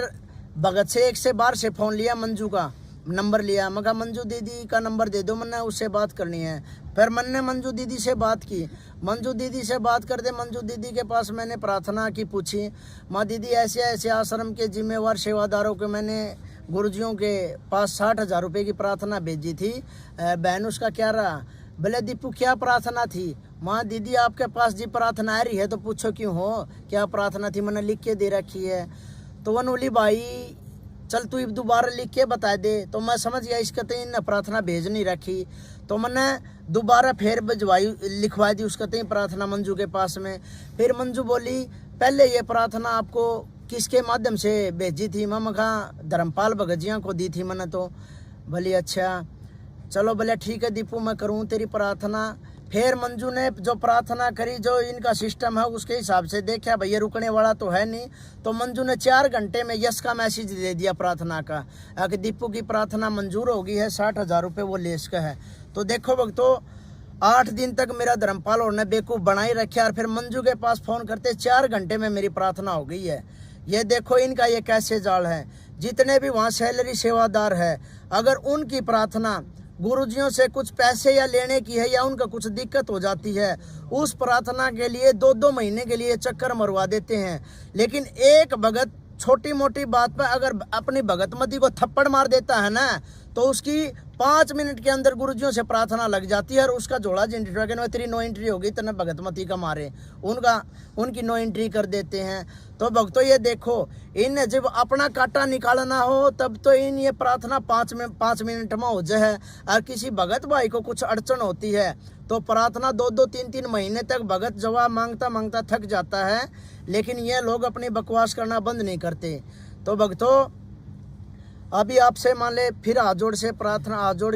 भगत से एक से बाहर से फ़ोन लिया, मंजू का नंबर लिया। मैं कहा मंजू दीदी का नंबर दे दो, मैंने उससे बात करनी है। फिर मैंने मंजू दीदी से बात की, मंजू दीदी से बात करते मंजू दीदी के पास मैंने प्रार्थना की, पूछी माँ दीदी ऐसे ऐसे आश्रम के जिम्मेवार सेवादारों के मैंने गुरुजियों के पास 60,000 रुपये की प्रार्थना भेजी थी, बहन उसका क्या रहा। भले दीपू क्या प्रार्थना थी। माँ दीदी आपके पास जी प्रार्थना आ रही है तो पूछो क्यों हो, क्या प्रार्थना थी, मैंने लिख के दे रखी है। तो वनोली भाई चल तू दोबारा लिख के बता दे। तो मैं समझ गया इसके तो इन प्रार्थना भेज नहीं रखी, तो मैंने दोबारा फिर भिजवाई लिखवा दी उसके तो प्रार्थना मंजू के पास में। फिर मंजू बोली पहले ये प्रार्थना आपको किसके माध्यम से भेजी थी। मैं कहा धर्मपाल भगजिया को दी थी मैंने। तो बोली अच्छा चलो भले ठीक है दीपू मैं करूँ तेरी प्रार्थना। फिर मंजू ने जो प्रार्थना करी, जो इनका सिस्टम है उसके हिसाब से देखा भैया रुकने वाला तो है नहीं, तो मंजू ने 4 घंटे में यस का मैसेज दे दिया प्रार्थना का कि दीपू की प्रार्थना मंजूर होगी है, 60,000 रुपये वो लेस का है। तो देखो भक्तों 8 दिन तक मेरा धर्मपाल और ने बेवकूफ़ बनाई रखे, और फिर मंजू के पास फ़ोन करते 4 घंटे में मेरी प्रार्थना हो गई है। ये देखो इनका ये कैसे जाल है। जितने भी वहाँ सैलरी सेवादार है, अगर उनकी प्रार्थना गुरुजियों से कुछ पैसे या लेने की है या उनका कुछ दिक्कत हो जाती है, उस प्रार्थना के लिए 2-2 महीने के लिए चक्कर मरवा देते हैं। लेकिन एक भगत छोटी मोटी बात पर अगर अपनी भगतमती को थप्पड़ मार देता है ना, तो उसकी 5 मिनट के अंदर गुरुजियों से प्रार्थना लग जाती है और उसका जोड़ा एंट्री तेरी नो एंट्री होगी तो भगतमती का मारे उनकी नो एंट्री कर देते हैं। तो भक्तों ये देखो, इन जब अपना कांटा निकालना हो तब तो इन ये प्रार्थना 5 मिनट में हो जाए। और किसी भगत भाई को कुछ अड़चन होती है तो प्रार्थना 2-2, 3-3 महीने तक भगत जवाब मांगता मांगता थक जाता है, लेकिन ये लोग अपनी बकवास करना बंद नहीं करते। तो भक्तों अभी आपसे मान ले फिर हाथ जोड़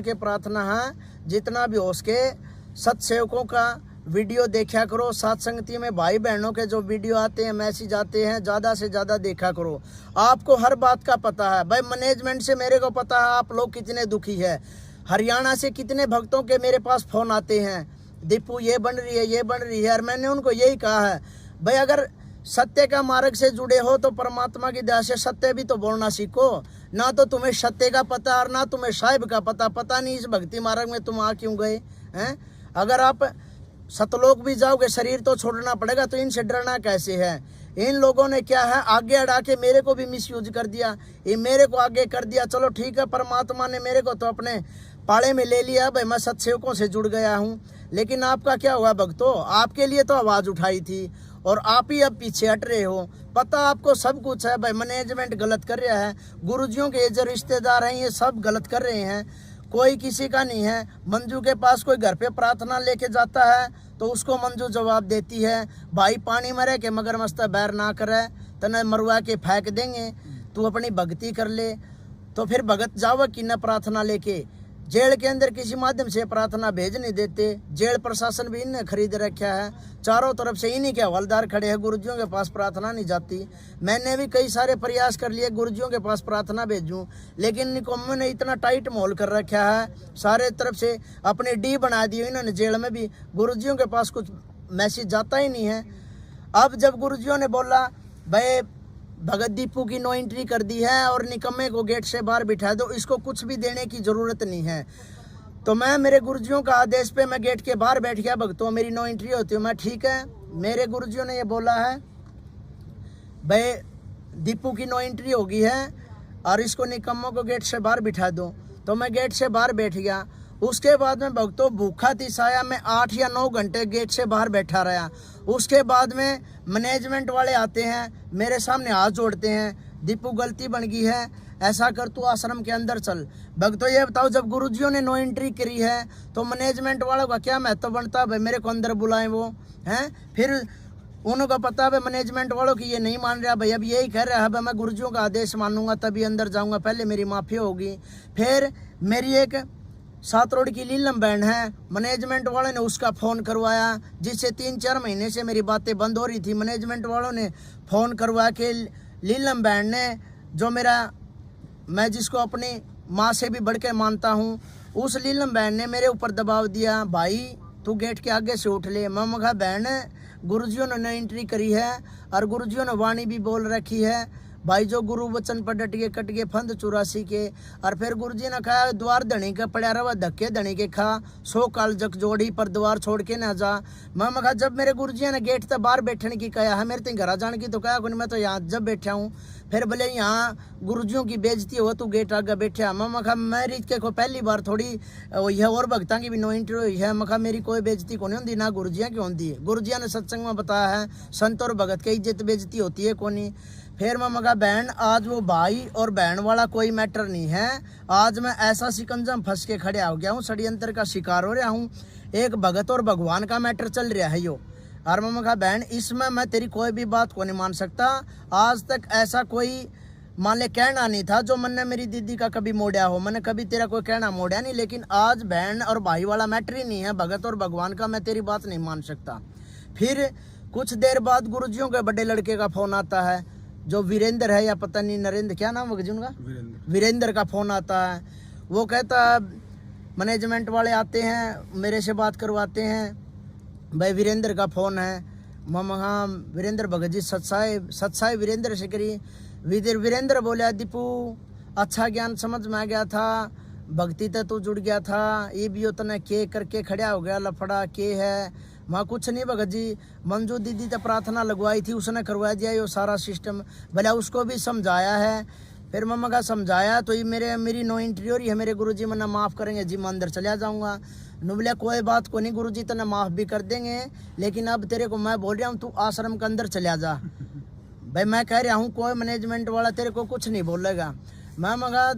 के प्रार्थना है, जितना भी हो सके सत्सेवकों का वीडियो देखा करो, सत्संगति में भाई बहनों के जो वीडियो आते हैं, मैसेज आते हैं, ज़्यादा से ज़्यादा देखा करो। आपको हर बात का पता है भाई, मैनेजमेंट से मेरे को पता है आप लोग कितने दुखी है। हरियाणा से कितने भक्तों के मेरे पास फ़ोन आते हैं, दीपू ये बन रही है। और मैंने उनको यही कहा है भाई, अगर सत्य का मार्ग से जुड़े हो तो परमात्मा की दया से सत्य भी तो बोलना सीखो। ना तो तुम्हें सत्य का पता और ना तुम्हें साहिब का पता नहीं इस भक्ति मार्ग में तुम आ क्यों गए हैं। अगर आप सतलोक भी जाओगे शरीर तो छोड़ना पड़ेगा, तो इनसे डरना कैसे है। इन लोगों ने क्या है आगे अड़ा के मेरे को भी मिसयूज कर दिया, ये मेरे को आगे कर दिया। चलो ठीक है, परमात्मा ने मेरे को तो अपने पाले में ले लिया भाई, मैं सत्सेवकों से जुड़ गया हूँ। लेकिन आपका क्या हुआ भक्तों, आपके लिए तो आवाज़ उठाई थी और आप ही अब पीछे हट रहे हो। पता आपको सब कुछ है भाई, मैनेजमेंट गलत कर रहा है, गुरुजियों के जो रिश्तेदार हैं ये सब गलत कर रहे हैं, कोई किसी का नहीं है। मंजू के पास कोई घर पे प्रार्थना लेके जाता है तो उसको मंजू जवाब देती है, भाई पानी में रह के मगरमस्त बैर ना करे, तने मरवा के फेंक देंगे, तू अपनी भक्ति कर ले। तो फिर भगत जावा कि न प्रार्थना लेके जेल के अंदर किसी माध्यम से प्रार्थना भेज नहीं देते। जेल प्रशासन भी इन्हें खरीद रखा है, चारों तरफ से इन्हीं के हवलदार खड़े हैं, गुरुजियों के पास प्रार्थना नहीं जाती। मैंने भी कई सारे प्रयास कर लिए गुरुजियों के पास प्रार्थना भेजूं, लेकिन निकम्मों ने इतना टाइट माहौल कर रखा है, सारे तरफ से अपनी डी बना दी इन्होंने। जेल में भी गुरुजियों के पास कुछ मैसेज जाता ही नहीं है। अब जब गुरुजियों ने बोला भाई भगत दीपू की नो एंट्री कर दी है और निकम्मे को गेट से बाहर बिठा दो, इसको कुछ भी देने की ज़रूरत नहीं है, तो मैं मेरे गुरुजियों का आदेश पे मैं गेट के बाहर बैठ गया। भक्तों मेरी नो एंट्री होती है, मैं ठीक है। मेरे गुरुजियों ने ये बोला है भाई दीपू की नो एंट्री हो गई है और इसको निकम्मों को गेट से बाहर बिठा दो, तो मैं गेट से बाहर बैठ गया। उसके बाद में भक्तों भूखा तिसाया मैं 8 या 9 घंटे गेट से बाहर बैठा रहा। उसके बाद में मैनेजमेंट वाले आते हैं, मेरे सामने हाथ जोड़ते हैं, दीपू गलती बन गई है, ऐसा कर तू आश्रम के अंदर चल। भक्तों ये बताओ, जब गुरुजियों ने नो एंट्री करी है तो मैनेजमेंट वालों का क्या महत्व बनता है भाई, मेरे को अंदर बुलाएं वो हैं। फिर उनको पता है मैनेजमेंट वालों की ये नहीं मान रहा भाई, अब यही कह रहा है भाई मैं गुरुजियों का आदेश मानूंगा तभी अंदर जाऊंगा, पहले मेरी माफ़ी होगी। फिर मेरी एक 7 रोड की लीलम बहन है, मैनेजमेंट वालों ने उसका फ़ोन करवाया, जिससे 3-4 महीने से मेरी बातें बंद हो रही थी। मैनेजमेंट वालों ने फ़ोन करवा के लीलम बहन ने, जो मैं जिसको अपनी माँ से भी बढ़ के मानता हूँ, उस लीलम बहन ने मेरे ऊपर दबाव दिया, भाई तू गेट के आगे से उठ ले। मैं कहा बहन गुरुजियों ने एंट्री करी है और गुरुजियों ने वाणी भी बोल रखी है भाई, जो गुरु वचन पर डट गए कट गए फंद 84 के। और फिर गुरुजी ने कहा द्वार धनी के पड़ा रवा धक्के धनी के खा, 100 काल जक जोड़ी पर द्वार छोड़ के ना जा। मैं कहा जब मेरे गुरुजी ने गेट तक बाहर बैठने की कहा है, मेरे घर जाने की तो कहा मैं तो यहाँ जब बैठा हूँ। फिर बोले यहाँ गुरुजियों की बेइज्जती हो तू गेट आगे बैठा। मैं कहा मेरी के को पहली बार थोड़ी यह और भक्ता की भी नो एंट्री हुई है। मैं कहा मेरी कोई बेइज्जती को नहीं होती, ना गुरुजियाँ की होती। गुरुजियाँ ने सत्संग में बताया है संत और भगत की इज्जत बेइज्जती होती है को नहीं। फिर मैं कहा बहन आज वो भाई और बहन वाला कोई मैटर नहीं है, आज मैं ऐसा शिकंजम फंस के खड़े हो गया हूँ, षड्यंत्र का शिकार हो रहा हूँ, एक भगत और भगवान का मैटर चल रहा है यो। और मैं कहा बहन इसमें मैं तेरी कोई भी बात को नहीं मान सकता, आज तक ऐसा कोई मान ले कहना नहीं था जो मैंने मेरी दीदी का कभी मोड़ा हो, मैंने कभी तेरा कोई कहना मोड़ा नहीं। लेकिन आज बहन और भाई वाला मैटर ही नहीं है, भगत और भगवान का, मैं तेरी बात नहीं मान सकता। फिर कुछ देर बाद गुरुजियों के बड़े लड़के का फ़ोन आता है, जो वीरेंद्र है या पता नहीं नरेंद्र, क्या नाम है उनका, वीरेंद्र का फ़ोन आता है। वो कहता है मैनेजमेंट वाले आते हैं मेरे से बात करवाते हैं, भाई वीरेंद्र का फ़ोन है। मम हाँ वीरेंद्र भगत जी सत्साई वीरेंद्र से करी। वीरेंद्र बोला दीपू अच्छा ज्ञान समझ में आ गया था, भक्ति तो तू जुड़ गया था, ये भी उतना के करके खड़ा हो गया लफड़ा के है। वहाँ कुछ नहीं भगत जी, मंजू दीदी तो प्रार्थना लगवाई थी, उसने करवा दिया ये सारा सिस्टम। भले उसको भी समझाया है फिर मम्मा का समझाया तो ये मेरी नो एंट्री हो रही है, मेरे गुरुजी मना माफ़ करेंगे जी, मैं अंदर चला जाऊँगा। नुबले कोई बात को नहीं, गुरुजी तने माफ़ भी कर देंगे, लेकिन अब तेरे को मैं बोल रहा हूँ तू आश्रम के अंदर चला जा। भाई मैं कह रहा हूँ कोई मैनेजमेंट वाला तेरे को कुछ नहीं बोलेगा। मैं मगा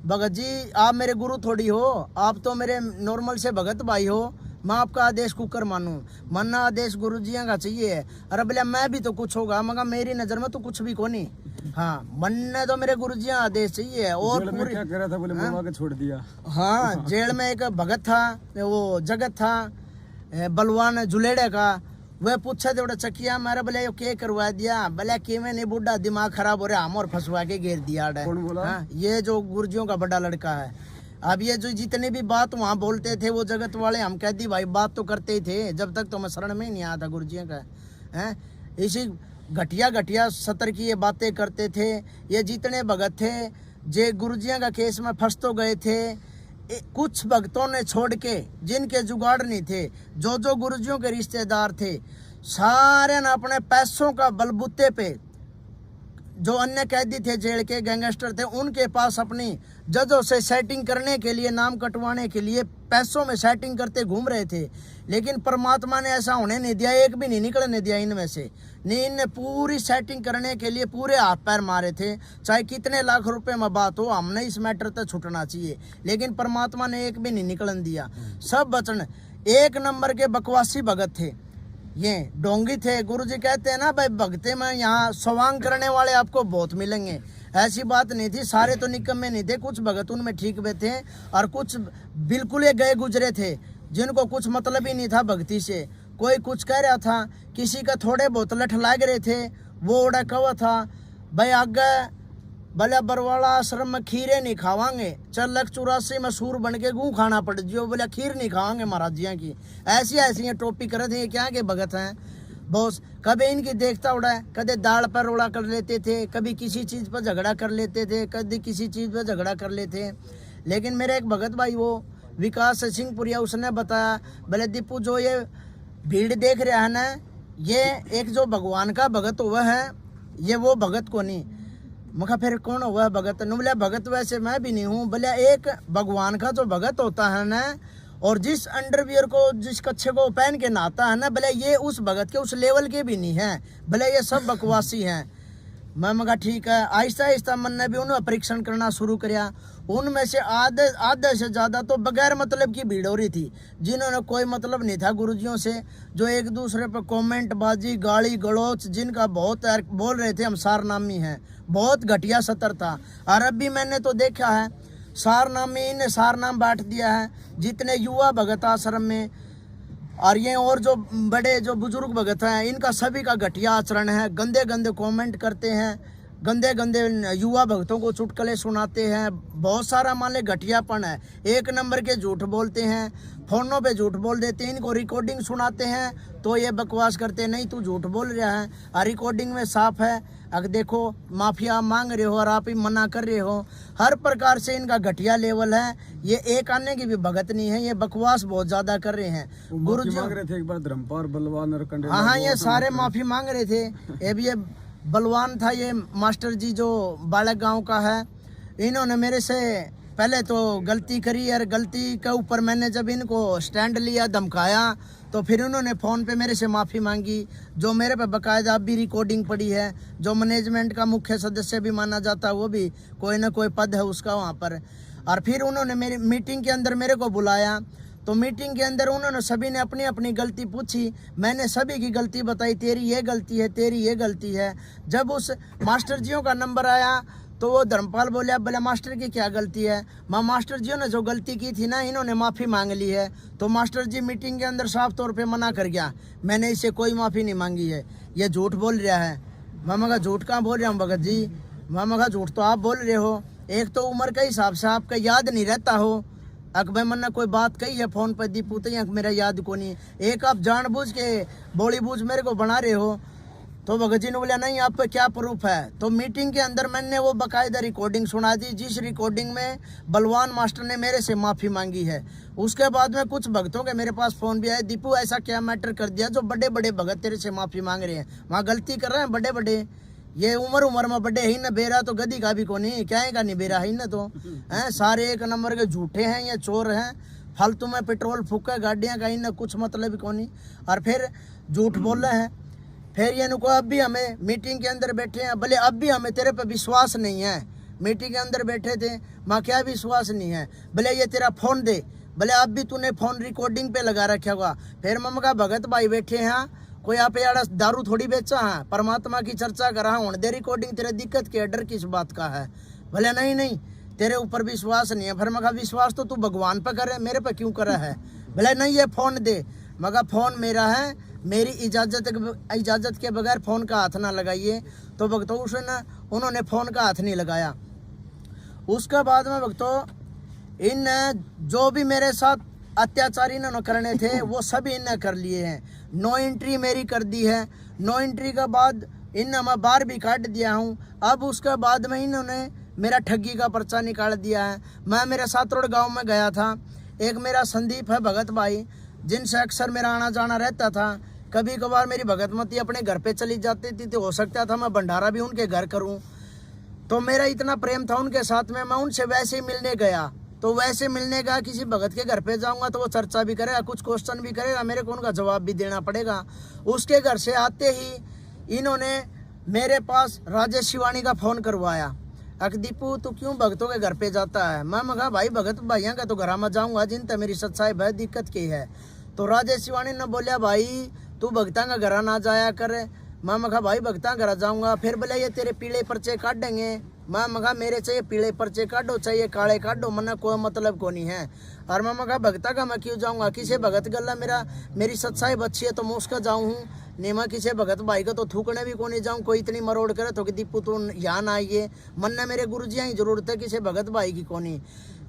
भगत जी आप मेरे गुरु थोड़ी हो, आप तो मेरे नॉर्मल से भगत भाई हो, मैं आपका आदेश कुकर मानूं, मानना आदेश गुरु जी का चाहिए। अरे बोले मैं भी तो कुछ होगा, मगर मेरी नज़र में तो कुछ भी को नहीं। हाँ मनने तो मेरे गुरु जी आदेश चाहिए। और पूरी क्या करा था बोले मरवा के छोड़ दिया। हाँ जेल में एक भगत था, वो जगत था बलवान जुलेड़े का, वह पूछा थे चकिया मारे बोले यो के करवा दिया, बोले कि मैं नहीं बुढ़ा दिमाग खराब हो रहा, हम और फंसवा के घेर दिया। कौन बोला? हाँ ये जो गुरुजियों का बड़ा लड़का है। अब ये जो जितनी भी बात वहाँ बोलते थे वो जगत वाले, हम कहती भाई बात तो करते ही थे, जब तक तो मैं शरण में ही नहीं आया था गुरुजियों का। हैं इसी घटिया घटिया सतर की ये बातें करते थे। ये जितने भगत थे जे गुरुजियों का केस में फंस तो गए थे, कुछ भक्तों ने छोड़ के जिनके जुगाड़ नहीं थे, जो गुरुजियों के रिश्तेदार थे, सारे ने अपने पैसों का बलबूते पे, जो अन्य कैदी थे जेल के गैंगस्टर थे, उनके पास अपनी जजों से सेटिंग करने के लिए, नाम कटवाने के लिए पैसों में सेटिंग करते घूम रहे थे। लेकिन परमात्मा ने ऐसा होने नहीं दिया, एक भी नहीं निकलने दिया इनमें से। नहीं, इनने पूरी सेटिंग करने के लिए पूरे हाथ पैर मारे थे, चाहे कितने लाख रुपए में बात हो, हमने इस मैटर तक छूटना चाहिए, लेकिन परमात्मा ने एक भी नहीं निकलन दिया। सब बचन एक नंबर के बकवासी भगत थे, ये डोंगी थे। गुरुजी कहते हैं ना भाई भगते में यहाँ स्वांग करने वाले आपको बहुत मिलेंगे, ऐसी बात नहीं थी। सारे तो निकम्मे नहीं थे, कुछ भगत उनमें ठीक भी थे और कुछ बिल्कुल ही गए गुजरे थे, जिनको कुछ मतलब ही नहीं था भक्ति से। कोई कुछ कह रहा था, किसी का थोड़े बहुत लठ लाग रहे थे, वो उड़ा कवा था भाई आगे भले बरवाला आश्रम में खीरे नहीं खावांगे, चल 84 में सूर बन के गूँ खाना पड़ जियो, बोले खीर नहीं खावांगे महाराज जिया की। ऐसी ऐसी टोपी करे थे, ये क्या के भगत हैं बॉस। कभी इनकी देखता उड़ा है, कभी दाल पर रोड़ा कर लेते थे, कभी किसी चीज़ पर झगड़ा कर लेते थे, कभी किसी चीज़ पर झगड़ा कर लेते। लेकिन मेरे एक भगत भाई वो विकास सिंहपुरिया, उसने बताया बोले दीपू जो ये भीड़ देख रहा है ना, ये एक जो भगवान का भगत हुआ है, ये वो भगत को नहीं। मखा फिर कौन हुआ है भगत? बोले भगत वैसे मैं भी नहीं हूँ, बोले एक भगवान का जो भगत होता है ना, और जिस अंडरवियर को जिस कच्छे को पहन के नहाता है ना, भले ये उस भगत के उस लेवल के भी नहीं है, भले ये सब बकवासी हैं। मैं मगा ठीक है। आहिस्ता आहिस्ता मन ने भी उन्हें परीक्षण करना शुरू किया। उनमें से आधे से ज़्यादा तो बगैर मतलब की भीड़ हो रही थी, जिन्होंने कोई मतलब नहीं था गुरुजियों से, जो एक दूसरे पर कमेंट बाजी गाली गलौच जिनका बहुत बोल रहे थे हम सारनामी हैं, बहुत घटिया सतर था। और अब भी मैंने तो देखा है सारनामी, इन्हें सारनाम बांट दिया है जितने युवा भगत आश्रम में, और ये और जो बड़े जो बुजुर्ग भगत हैं इनका सभी का घटिया आचरण है। गंदे गंदे कमेंट करते हैं, गंदे गंदे युवा भक्तों को चुटकुले सुनाते हैं, बहुत सारा मान ले घटियापन है। एक नंबर के झूठ बोलते हैं, फोनों पे झूठ बोल देते हैं, इनको रिकॉर्डिंग सुनाते हैं तो ये बकवास करते हैं नहीं तू झूठ बोल रहा है, और रिकॉर्डिंग में साफ है। अगर देखो माफिया मांग रहे हो और आप ही मना कर रहे हो, हर प्रकार से इनका घटिया लेवल है। ये एक आने की भी भगत नहीं है, ये बकवास बहुत ज्यादा कर रहे हैं। गुरु जी मांग रहे थे एक बार धर्मपाल बलवान और कंडे, हाँ ये सारे माफी मांग रहे थे। ये भी ये बलवान था, ये मास्टर जी जो बालक गांव का है, इन्होंने मेरे से पहले तो गलती करी, और गलती के ऊपर मैंने जब इनको स्टैंड लिया धमकाया तो फिर उन्होंने फ़ोन पे मेरे से माफ़ी मांगी, जो मेरे पे बाकायदा अब भी रिकॉर्डिंग पड़ी है। जो मैनेजमेंट का मुख्य सदस्य भी माना जाता है, वो भी कोई ना कोई पद है उसका वहाँ पर। और फिर उन्होंने मेरी मीटिंग के अंदर मेरे को बुलाया, तो मीटिंग के अंदर उन्होंने सभी ने अपनी अपनी गलती पूछी, मैंने सभी की गलती बताई, तेरी ये गलती है, तेरी ये गलती है। जब उस मास्टर जियों का नंबर आया तो वो धर्मपाल बोले बोले मास्टर की क्या गलती है? मास्टर जियों ने जो गलती की थी ना, इन्होंने माफ़ी मांग ली है। तो मास्टर जी मीटिंग के अंदर साफ तौर पे मना कर गया, मैंने इससे कोई माफ़ी नहीं मांगी है, ये झूठ बोल रहा है। मामा का झूठ कहाँ बोल रहा हूँ भगत जी? मामा का झूठ तो आप बोल रहे हो। एक तो उम्र के हिसाब से आपका याद नहीं रहता हो, अकबर मन ने कोई बात कही है फ़ोन पर दीपू तो मेरा याद को नहीं। एक आप जानबूझ के बोली बूझ मेरे को बना रहे हो। तो भगत जी ने बोला नहीं आप पे क्या प्रूफ है? तो मीटिंग के अंदर मैंने वो बाकायदा रिकॉर्डिंग सुना दी, जिस रिकॉर्डिंग में बलवान मास्टर ने मेरे से माफ़ी मांगी है। उसके बाद में कुछ भक्तों के मेरे पास फ़ोन भी आए, दीपू ऐसा क्या मैटर कर दिया जो बड़े बड़े भगत तेरे से माफ़ी मांग रहे हैं, वहाँ गलती कर रहे हैं बड़े बड़े। ये उम्र में बड़े ही न, बेरा तो गदी का भी को नहीं, क्या है का नहीं बेरा ही न, तो हैं सारे एक नंबर के झूठे हैं, ये चोर हैं, फालतू में पेट्रोल फूका गाड़ियाँ का ही न, कुछ मतलब ही को नहीं, और फिर झूठ बोल रहे हैं। फिर ये नुको अब भी हमें मीटिंग के अंदर बैठे हैं, भले अब भी हमें तेरे पे विश्वास नहीं है, मीटिंग के अंदर बैठे थे, माँ क्या विश्वास नहीं है, भले ये तेरा फोन दे, भले अब भी तूने फोन रिकॉर्डिंग पे लगा रखा होगा। फिर मम्मा का भगत भाई बैठे हैं, कोई आप यार दारू थोड़ी बेचा है, परमात्मा की चर्चा कर रहा हूँ, दे रिकॉर्डिंग, तेरे दिक्कत के डर किस बात का है, भले नहीं नहीं तेरे ऊपर विश्वास नहीं है। फिर मगा विश्वास तो तू भगवान पे करे, मेरे पे क्यों करा है, भले नहीं ये फोन दे, मगा फोन मेरा है, मेरी इजाज़त के बगैर फ़ोन का हाथ ना लगाइए। तो भक्तों उसने उन्होंने फ़ोन का हाथ नहीं लगाया। उसके बाद में भक्तों इन जो भी मेरे साथ अत्याचार इन्होंने करने थे वो सभी इन्हें कर लिए हैं। नो एंट्री मेरी कर दी है, नो एंट्री के बाद इन मैं बाहर भी काट दिया हूँ। अब उसके बाद में इन्होंने मेरा ठगी का पर्चा निकाल दिया है। मैं मेरे सातरोड गाँव में गया था, एक मेरा संदीप है भगत भाई, जिनसे अक्सर मेरा आना जाना रहता था। कभी कभार मेरी भगतमती अपने घर पे चली जाती थी तो हो सकता था मैं भंडारा भी उनके घर करूं। तो मेरा इतना प्रेम था उनके साथ में, मैं उनसे वैसे ही मिलने गया। तो वैसे मिलने गया, किसी भगत के घर पे जाऊंगा तो वो चर्चा भी करेगा, कुछ क्वेश्चन भी करेगा, मेरे को उनका जवाब भी देना पड़ेगा। उसके घर से आते ही इन्होंने मेरे पास राजेश शिवानी का फ़ोन करवाया। दीपू तू क्यों भगतों के घर पे जाता है? मैं कहा भाई भगत भाइयों का तो घर में जाऊंगा जिन तक मेरी सच्चाई बहुत दिक्कत की है। तो राजेश शिवानी ने बोलिया भाई तू भगता का घर ना जाया कर। मैं कहा भाई भगता घर जाऊंगा। फिर बोले ये तेरे पीले पर्चे काटेंगे। मैं कहा मेरे चाहिए पीले पर्चे काटो, चाहिए काले काटो, मना कोई मतलब को नहीं है। और मैं कहा भगता का मैं क्यों जाऊंगा, किसी भगत गला मेरी सच्चाई बच्ची है तो मैं उसका जाऊँ हूँ, नहीं मैं किसी भगत भाई का तो थूकने भी को नहीं जाऊँ। कोई इतनी मरोड़ करे तो कि दीपू तू यहाँ ना आइए, मन मेरे गुरुजी ही जरूरत है, किसी भगत भाई की को नहीं।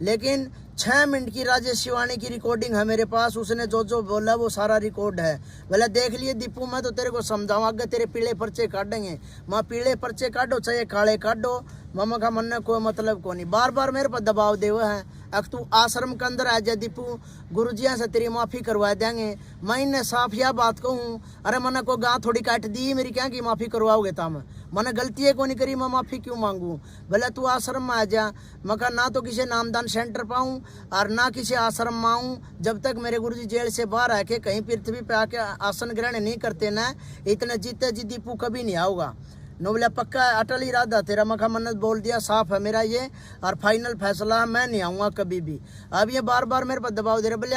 लेकिन 6 मिनट की राजेश शिवानी की रिकॉर्डिंग है मेरे पास, उसने जो जो बोला वो सारा रिकॉर्ड है। बोले देख लिए दीपू मैं तो तेरे को समझाऊँ, आगे तेरे पीले पर्चे काटेंगे। मैं पीले पर्चे काटो चाहे काले काटो, मम्मा का मन ने कोई मतलब को नहीं। बार बार मेरे पर दबाव दे हुए हैं, अब तू आश्रम के अंदर आ जा दीपू, गुरुजिया से तेरी माफ़ी करवा देंगे। मैं इन्हें साफ यह बात कहूँ, अरे मैंने को गाँव थोड़ी काट दी मेरी, क्या की माफ़ी करवाओगे तम, मैंने गलती है को नहीं करी, मैं माफ़ी क्यों मांगूँ? भले तू आश्रम में आ जा। मैं कहा ना तो किसी नामदान सेंटर पाऊँ और ना किसी आश्रम में आऊँ, जब तक मेरे गुरुजी जेल से बाहर आके कहीं पृथ्वी पे आके आसन ग्रहण नहीं करते ना, इतने जीते जी दीपू कभी नहीं आऊँगा। नोबला पक्का अटल इरादा तेरा, मखा मन्नत बोल दिया, साफ है मेरा ये और फाइनल फैसला, मैं नहीं आऊँगा कभी भी। अब ये बार बार मेरे पर दबाव दे रहे, बोले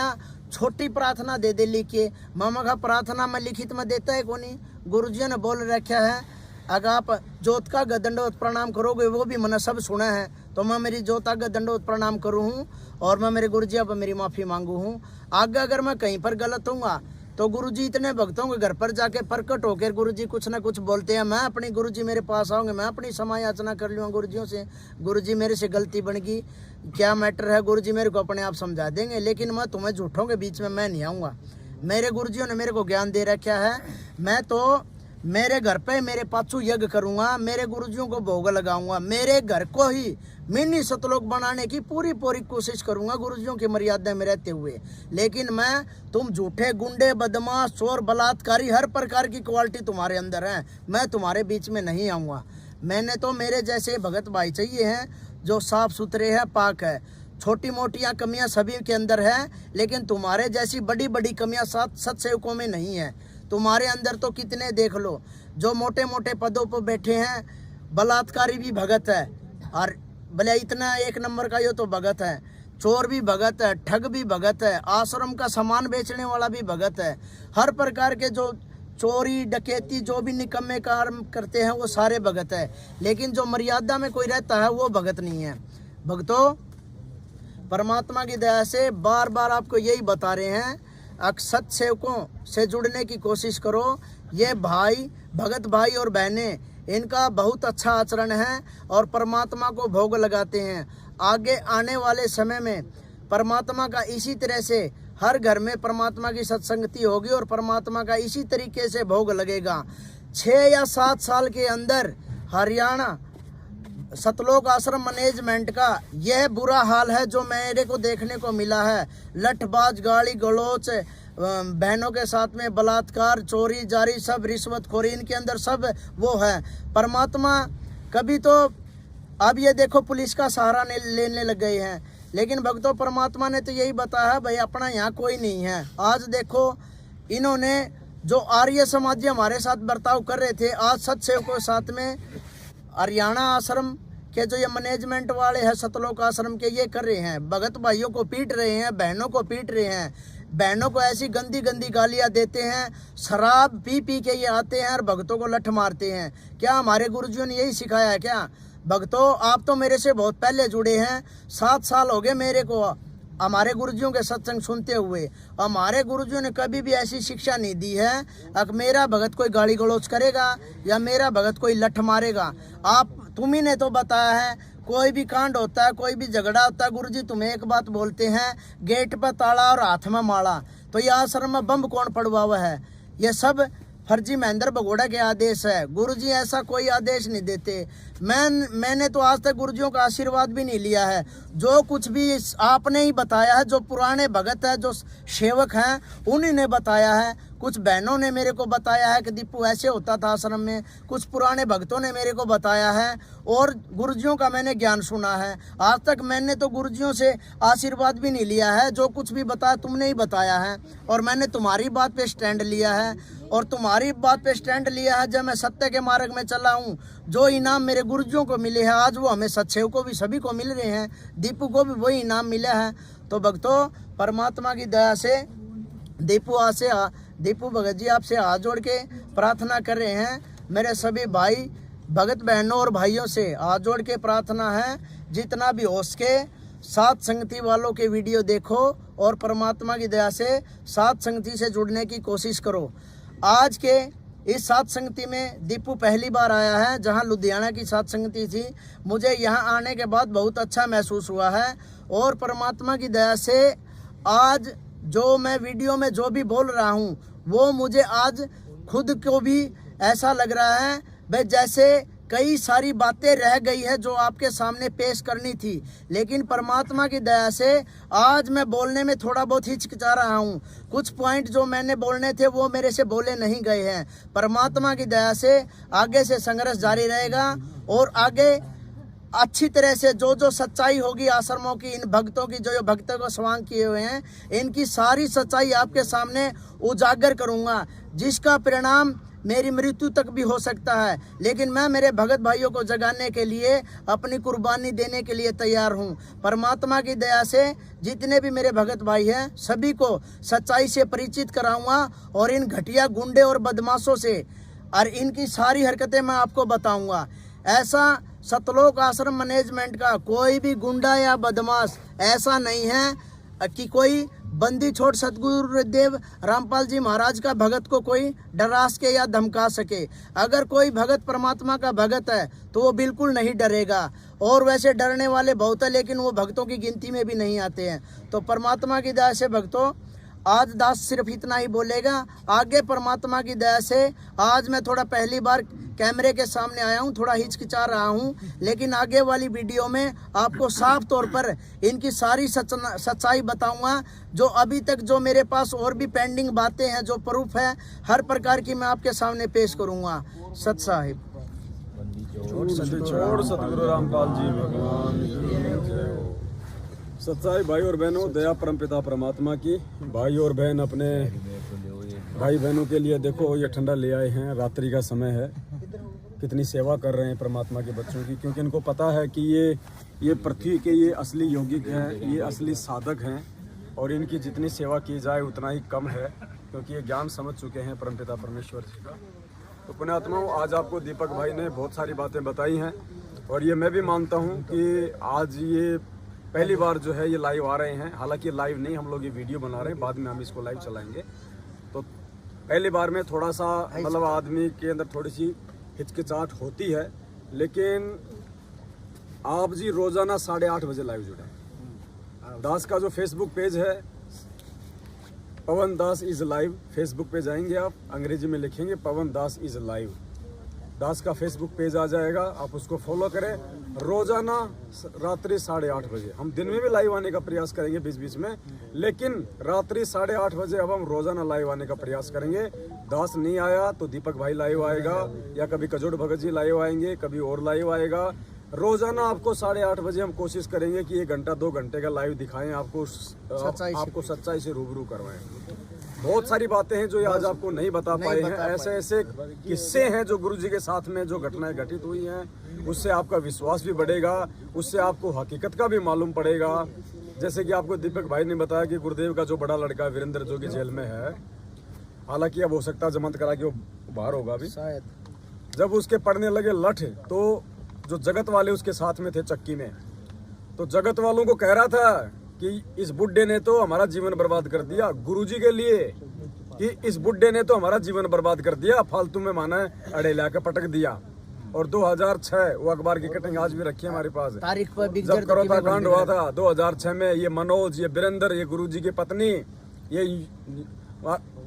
छोटी प्रार्थना दे दे लिख के। मामा का प्रार्थना में लिखित में देता है कोनी, गुरुजी ने बोल रखा है अगर आप जोत का दंडोत प्रणाम करोगे, वो भी मैंने सब सुना है, तो मैं मेरी जोत का दंडोत प्रणाम करूँ हूँ और मैं मेरे गुरुजी पर मेरी माफ़ी मांगू हूँ। आगे अगर मैं कहीं पर गलत हूँगा तो गुरुजी इतने भक्तों के घर पर जाके प्रकट होकर गुरुजी कुछ ना कुछ बोलते हैं, मैं अपनी गुरुजी मेरे पास आऊँगे, मैं अपनी समय याचना कर लूँगा गुरुजियों से, गुरुजी मेरे से गलती बन गई, क्या मैटर है, गुरुजी मेरे को अपने आप समझा देंगे। लेकिन मैं तुम्हें झूठों के बीच में मैं नहीं आऊँगा। मेरे गुरुजियों ने मेरे को ज्ञान दे रखा है, मैं तो मेरे घर पे मेरे पाछू यज्ञ करूँगा, मेरे गुरुजियों को भोग लगाऊंगा, मेरे घर को ही मिनी सतलोक बनाने की पूरी कोशिश करूंगा गुरुजियों की मर्यादा में रहते हुए। लेकिन मैं तुम झूठे गुंडे बदमाश चोर बलात्कारी हर प्रकार की क्वालिटी तुम्हारे अंदर है, मैं तुम्हारे बीच में नहीं आऊँगा। मैंने तो मेरे जैसे भगत भाई चाहिए हैं जो साफ सुथरे हैं, पाक है। छोटी मोटियाँ कमियाँ सभी के अंदर है, लेकिन तुम्हारे जैसी बड़ी बड़ी कमियाँ सत्सेवकों में नहीं है। तुम्हारे अंदर तो कितने देख लो, जो मोटे मोटे पदों पर बैठे हैं, बलात्कारी भी भगत है, और भले इतना एक नंबर का ये तो भगत है, चोर भी भगत है, ठग भी भगत है, आश्रम का सामान बेचने वाला भी भगत है। हर प्रकार के जो चोरी डकैती जो भी निकम्मे काम करते हैं वो सारे भगत है, लेकिन जो मर्यादा में कोई रहता है वो भगत नहीं है। भक्तों, परमात्मा की दया से बार बार आपको यही बता रहे हैं, सत सेवकों से जुड़ने की कोशिश करो। ये भाई भगत भाई और बहनें, इनका बहुत अच्छा आचरण है और परमात्मा को भोग लगाते हैं। आगे आने वाले समय में परमात्मा का इसी तरह से हर घर में परमात्मा की सत्संगति होगी और परमात्मा का इसी तरीके से भोग लगेगा। 6 या 7 साल के अंदर हरियाणा सतलोक आश्रम मैनेजमेंट का यह बुरा हाल है जो मेरे को देखने को मिला है। लठबाज गाली गलोच बहनों के साथ में बलात्कार, चोरी जारी, सब रिश्वतखोरी इनके अंदर सब वो है। परमात्मा कभी तो अब ये देखो पुलिस का सहारा लेने लग गए हैं, लेकिन भक्तों परमात्मा ने तो यही बताया भाई अपना यहाँ कोई नहीं है। आज देखो इन्होंने जो आर्य समाजी हमारे साथ बर्ताव कर रहे थे, आज सत्सेवकों के साथ में हरियाणा आश्रम के जो ये मैनेजमेंट वाले हैं सतलोक आश्रम के, ये कर रहे हैं। भगत भाइयों को पीट रहे हैं, बहनों को पीट रहे हैं, बहनों को ऐसी गंदी गंदी गालियां देते हैं, शराब पी पी के ये आते हैं और भक्तों को लठ मारते हैं। क्या हमारे गुरुजियों ने यही सिखाया है क्या? भक्तों आप तो मेरे से बहुत पहले जुड़े हैं, 7 साल हो गए मेरे को हमारे गुरुजियों के सत्संग सुनते हुए। हमारे गुरुजियों ने कभी भी ऐसी शिक्षा नहीं दी है अब मेरा भगत कोई गाली गलौज करेगा या मेरा भगत कोई लठ मारेगा। आप तुम्ही ने तो बताया है कोई भी कांड होता है, कोई भी झगड़ा होता है, गुरुजी तुम्हें एक बात बोलते हैं, गेट पर ताला और हाथ में माला। तो ये आश्रम में बम कौन पड़वा हुआ है? ये सब फर्जी महेंद्र भगोड़ा के आदेश है। गुरुजी ऐसा कोई आदेश नहीं देते। मैंने तो आज तक गुरुजियों का आशीर्वाद भी नहीं लिया है। जो कुछ भी आपने ही बताया है, जो पुराने भगत है, जो सेवक हैं, उन्हीं ने बताया है। कुछ बहनों ने मेरे को बताया है कि दीपू ऐसे होता था आश्रम में, कुछ पुराने भक्तों ने मेरे को बताया है और गुरुजियों का मैंने ज्ञान सुना है। आज तक मैंने तो गुरुजियों से आशीर्वाद भी नहीं लिया है। जो कुछ भी बताया तुमने ही बताया है और मैंने तुम्हारी बात पे स्टैंड लिया है और तुम्हारी बात पे स्टैंड लिया है। जब मैं सत्य के मार्ग में चला हूँ, जो इनाम मेरे गुरुजियों को मिले हैं आज वो हमें सत्सेव को भी सभी को मिल रहे हैं, दीपू को भी वही इनाम मिला है। तो भक्तों परमात्मा की दया से दीपू भगत जी आपसे हाथ जोड़ के प्रार्थना कर रहे हैं। मेरे सभी भाई भगत बहनों और भाइयों से हाथ जोड़ के प्रार्थना है, जितना भी हो सके साथ संगति वालों के वीडियो देखो और परमात्मा की दया से साथ संगति से जुड़ने की कोशिश करो। आज के इस साथ संगति में दीपू पहली बार आया है, जहां लुधियाना की साथ संगति थी। मुझे यहां आने के बाद बहुत अच्छा महसूस हुआ है और परमात्मा की दया से आज जो मैं वीडियो में जो भी बोल रहा हूं वो मुझे आज खुद को भी ऐसा लग रहा है भाई जैसे कई सारी बातें रह गई है जो आपके सामने पेश करनी थी, लेकिन परमात्मा की दया से आज मैं बोलने में थोड़ा बहुत हिचकिचा रहा हूँ। कुछ पॉइंट जो मैंने बोलने थे वो मेरे से बोले नहीं गए हैं। परमात्मा की दया से आगे से संघर्ष जारी रहेगा और आगे अच्छी तरह से जो जो सच्चाई होगी आश्रमों की, इन भक्तों की जो भक्तों को स्वांग किए हुए हैं, इनकी सारी सच्चाई आपके सामने उजागर करूँगा, जिसका परिणाम मेरी मृत्यु तक भी हो सकता है। लेकिन मैं मेरे भगत भाइयों को जगाने के लिए अपनी कुर्बानी देने के लिए तैयार हूँ। परमात्मा की दया से जितने भी मेरे भगत भाई हैं सभी को सच्चाई से परिचित कराऊंगा और इन घटिया गुंडे और बदमाशों से और इनकी सारी हरकतें मैं आपको बताऊंगा। ऐसा सतलोक आश्रम मैनेजमेंट का कोई भी गुंडा या बदमाश ऐसा नहीं है कि कोई बंदी छोड़ सतगुरुदेव रामपाल जी महाराज का भगत को कोई डरा के या धमका सके। अगर कोई भगत परमात्मा का भगत है तो वो बिल्कुल नहीं डरेगा, और वैसे डरने वाले बहुत है लेकिन वो भक्तों की गिनती में भी नहीं आते हैं। तो परमात्मा की दया से भक्तों आज दास सिर्फ इतना ही बोलेगा। आगे परमात्मा की दया से आज मैं थोड़ा पहली बार कैमरे के सामने आया हूँ, थोड़ा हिचकिचा रहा हूँ, लेकिन आगे वाली वीडियो में आपको साफ तौर पर इनकी सारी सच्चाई बताऊंगा। जो अभी तक जो मेरे पास और भी पेंडिंग बातें हैं, जो प्रूफ है, हर प्रकार की मैं आपके सामने पेश करूंगा। सत साहिब छोड़ सतगुरु रामपाल जी भगवान की जय हो। सच्चाई भाई और बहनों, दया परमपिता परमात्मा की। भाई और बहन अपने भाई बहनों के लिए देखो ये ठंडा ले आए हैं, रात्रि का समय है, कितनी सेवा कर रहे हैं परमात्मा के बच्चों की, क्योंकि इनको पता है कि ये पृथ्वी के ये असली यौगिक हैं, ये असली साधक हैं और इनकी जितनी सेवा की जाए उतना ही कम है, क्योंकि ये ज्ञान समझ चुके हैं परमपिता परमेश्वर जी का। तो पुण्यात्माओं, आज आपको दीपक भाई ने बहुत सारी बातें बताई हैं और ये मैं भी मानता हूँ कि आज ये पहली बार जो है ये लाइव आ रहे हैं। हालांकि लाइव नहीं, हम लोग ये वीडियो बना रहे हैं, बाद में हम इसको लाइव चलाएंगे। तो पहली बार में थोड़ा सा मतलब आदमी के अंदर थोड़ी सी हिचकिचाहट होती है, लेकिन आप जी रोजाना 8:30 बजे लाइव जुड़े। दास का जो फेसबुक पेज है पवन दास इज लाइव, फेसबुक पे जाएंगे आप, अंग्रेजी में लिखेंगे पवन दास इज लाइव, दास का फेसबुक पेज आ जाएगा, आप उसको फॉलो करें। रोजाना रात्रि 8:30 बजे, हम दिन में भी लाइव आने का प्रयास करेंगे बीच बीच में, लेकिन रात्रि 8:30 बजे अब हम रोजाना लाइव आने का प्रयास करेंगे। दास नहीं आया तो दीपक भाई लाइव आएगा, या कभी कजोड़ भगत जी लाइव आएंगे, कभी और लाइव आएगा। रोजाना आपको 8:30 बजे हम कोशिश करेंगे कि 1 घंटा 2 घंटे का लाइव दिखाएं, आपको सच्चाई से रूबरू करवाएं। बहुत सारी बातें हैं जो ये आज आपको नहीं बता पाए हैं। ऐसे ऐसे किस्से हैं जो गुरुजी के साथ में जो घटनाएं घटित हुई हैं, उससे आपका विश्वास भी बढ़ेगा, उससे आपको हकीकत का भी मालूम पड़ेगा। जैसे कि आपको दीपक भाई ने बताया कि गुरुदेव का जो बड़ा लड़का वीरेंद्र जो कि जेल में है, हालांकि अब हो सकता है जमानत करा के वो बाहर होगा अभी, शायद। जब उसके पड़ने लगे लठ, तो जो जगत वाले उसके साथ में थे चक्की में, तो जगत वालों को कह रहा था कि इस बुड्ढे ने तो हमारा जीवन बर्बाद कर दिया, गुरुजी के लिए कि इस बुड्ढे ने तो हमारा जीवन बर्बाद कर दिया, फालतू में माना अड़े लाके पटक दिया। और 2006 वो अखबार की कटिंग आज भी रखी है हमारे पास, तारीख पर जब करोता कांड हुआ था 2006 में, ये मनोज, ये वीरेंद्र, ये गुरुजी की पत्नी, ये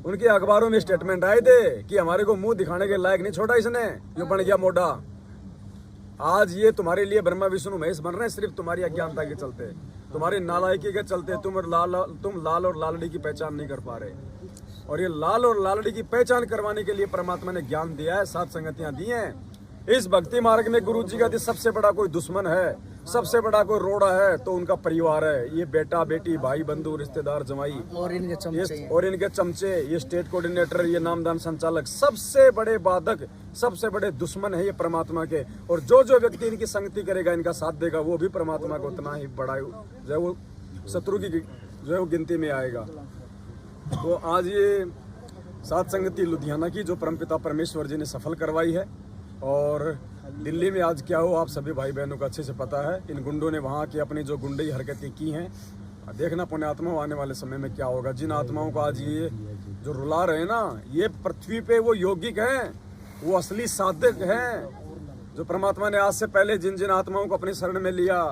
उनके अखबारों में स्टेटमेंट आए थे कि हमारे को मुंह दिखाने के लायक नहीं छोड़ा इसने, ये बन गया मोटा। आज ये तुम्हारे लिए ब्रह्मा विष्णु महेश बन रहे हैं, सिर्फ तुम्हारी अज्ञानता के चलते, तुम्हारी नालायकी के चलते। तुम लाल और लालड़ी की पहचान नहीं कर पा रहे, और ये लाल और लालड़ी की पहचान करवाने के लिए परमात्मा ने ज्ञान दिया है, 7 संगतियां दी हैं। इस भक्ति मार्ग में गुरुजी का सबसे बड़ा कोई दुश्मन है, सबसे बड़ा कोई रोड़ा है तो उनका परिवार है। ये बेटा बेटी, भाई बंधु, रिश्तेदार, जमाई और इनके चमचे, ये स्टेट कोऑर्डिनेटर, ये नामदान संचालक, सबसे बड़े बाधक, सबसे बड़े दुश्मन है ये परमात्मा के। और जो जो व्यक्ति इनकी संगति करेगा, इनका साथ देगा, वो भी परमात्मा को उतना ही बड़ा जो वो शत्रु की जो है वो गिनती में आएगा। तो आज ये 7 संगति लुधियाना की जो परमपिता परमेश्वर जी ने सफल करवाई है, और दिल्ली में आज क्या हो आप सभी भाई बहनों को अच्छे से पता है। इन गुंडों ने वहाँ की अपनी जो गुंडई हरकतें की हैं, देखना पुण्यात्मा आने वाले समय में क्या होगा। जिन आत्माओं को आज ये जो रुला रहे हैं ना, ये पृथ्वी पे वो यौगिक हैं, वो असली साधक हैं, जो परमात्मा ने आज से पहले जिन जिन आत्माओं को अपनी शरण में लिया,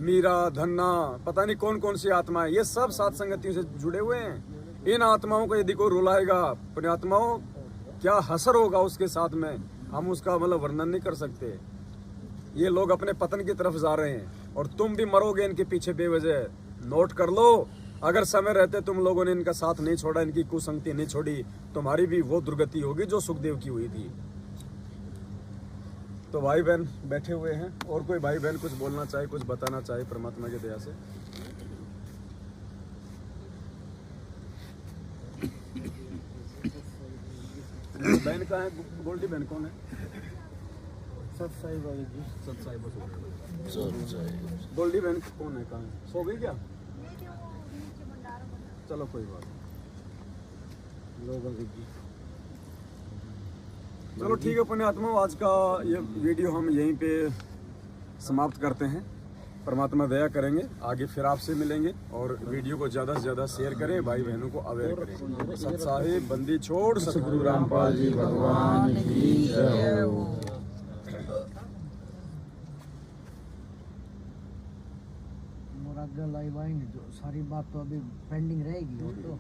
मीरा, धन्ना, पता नहीं कौन कौन सी आत्माएं, ये सब 7 संगतियों से जुड़े हुए हैं। इन आत्माओं को यदि कोई रुलाएगा, पुण्यात्माओं, क्या हसर होगा उसके साथ में, हम उसका मतलब वर्णन नहीं कर सकते। ये लोग अपने पतन की तरफ जा रहे हैं, और तुम भी मरोगे इनके पीछे बेवजह। नोट कर लो, अगर समय रहते तुम लोगों ने इनका साथ नहीं छोड़ा, इनकी कुसंगति नहीं छोड़ी, तुम्हारी भी वो दुर्गति होगी जो सुखदेव की हुई थी। तो भाई बहन बैठे हुए हैं, और कोई भाई बहन कुछ बोलना चाहे, कुछ बताना चाहे परमात्मा की दया से। बहन कहाँ है? गोल्डी बहन कौन है? सतसाई बाबू जी। सतसाई गोल्डी बहन कौन है? कहाँ है? सो गई क्या? चलो कोई बात नहीं। चलो ठीक है पुण्यात्मा, आज का ये वीडियो हम यहीं पे समाप्त करते हैं। परमात्मा दया करेंगे, आगे फिर आपसे मिलेंगे, और वीडियो को ज़्यादा से ज़्यादा शेयर करें, भाई बहनों को अवेयर करें। सत साहिब बंदी छोड़ सतगुरु रामपाल जी भगवान की जय हो। लाइव आएंगे, जो सारी बात तो अभी पेंडिंग रहेगी, वो तो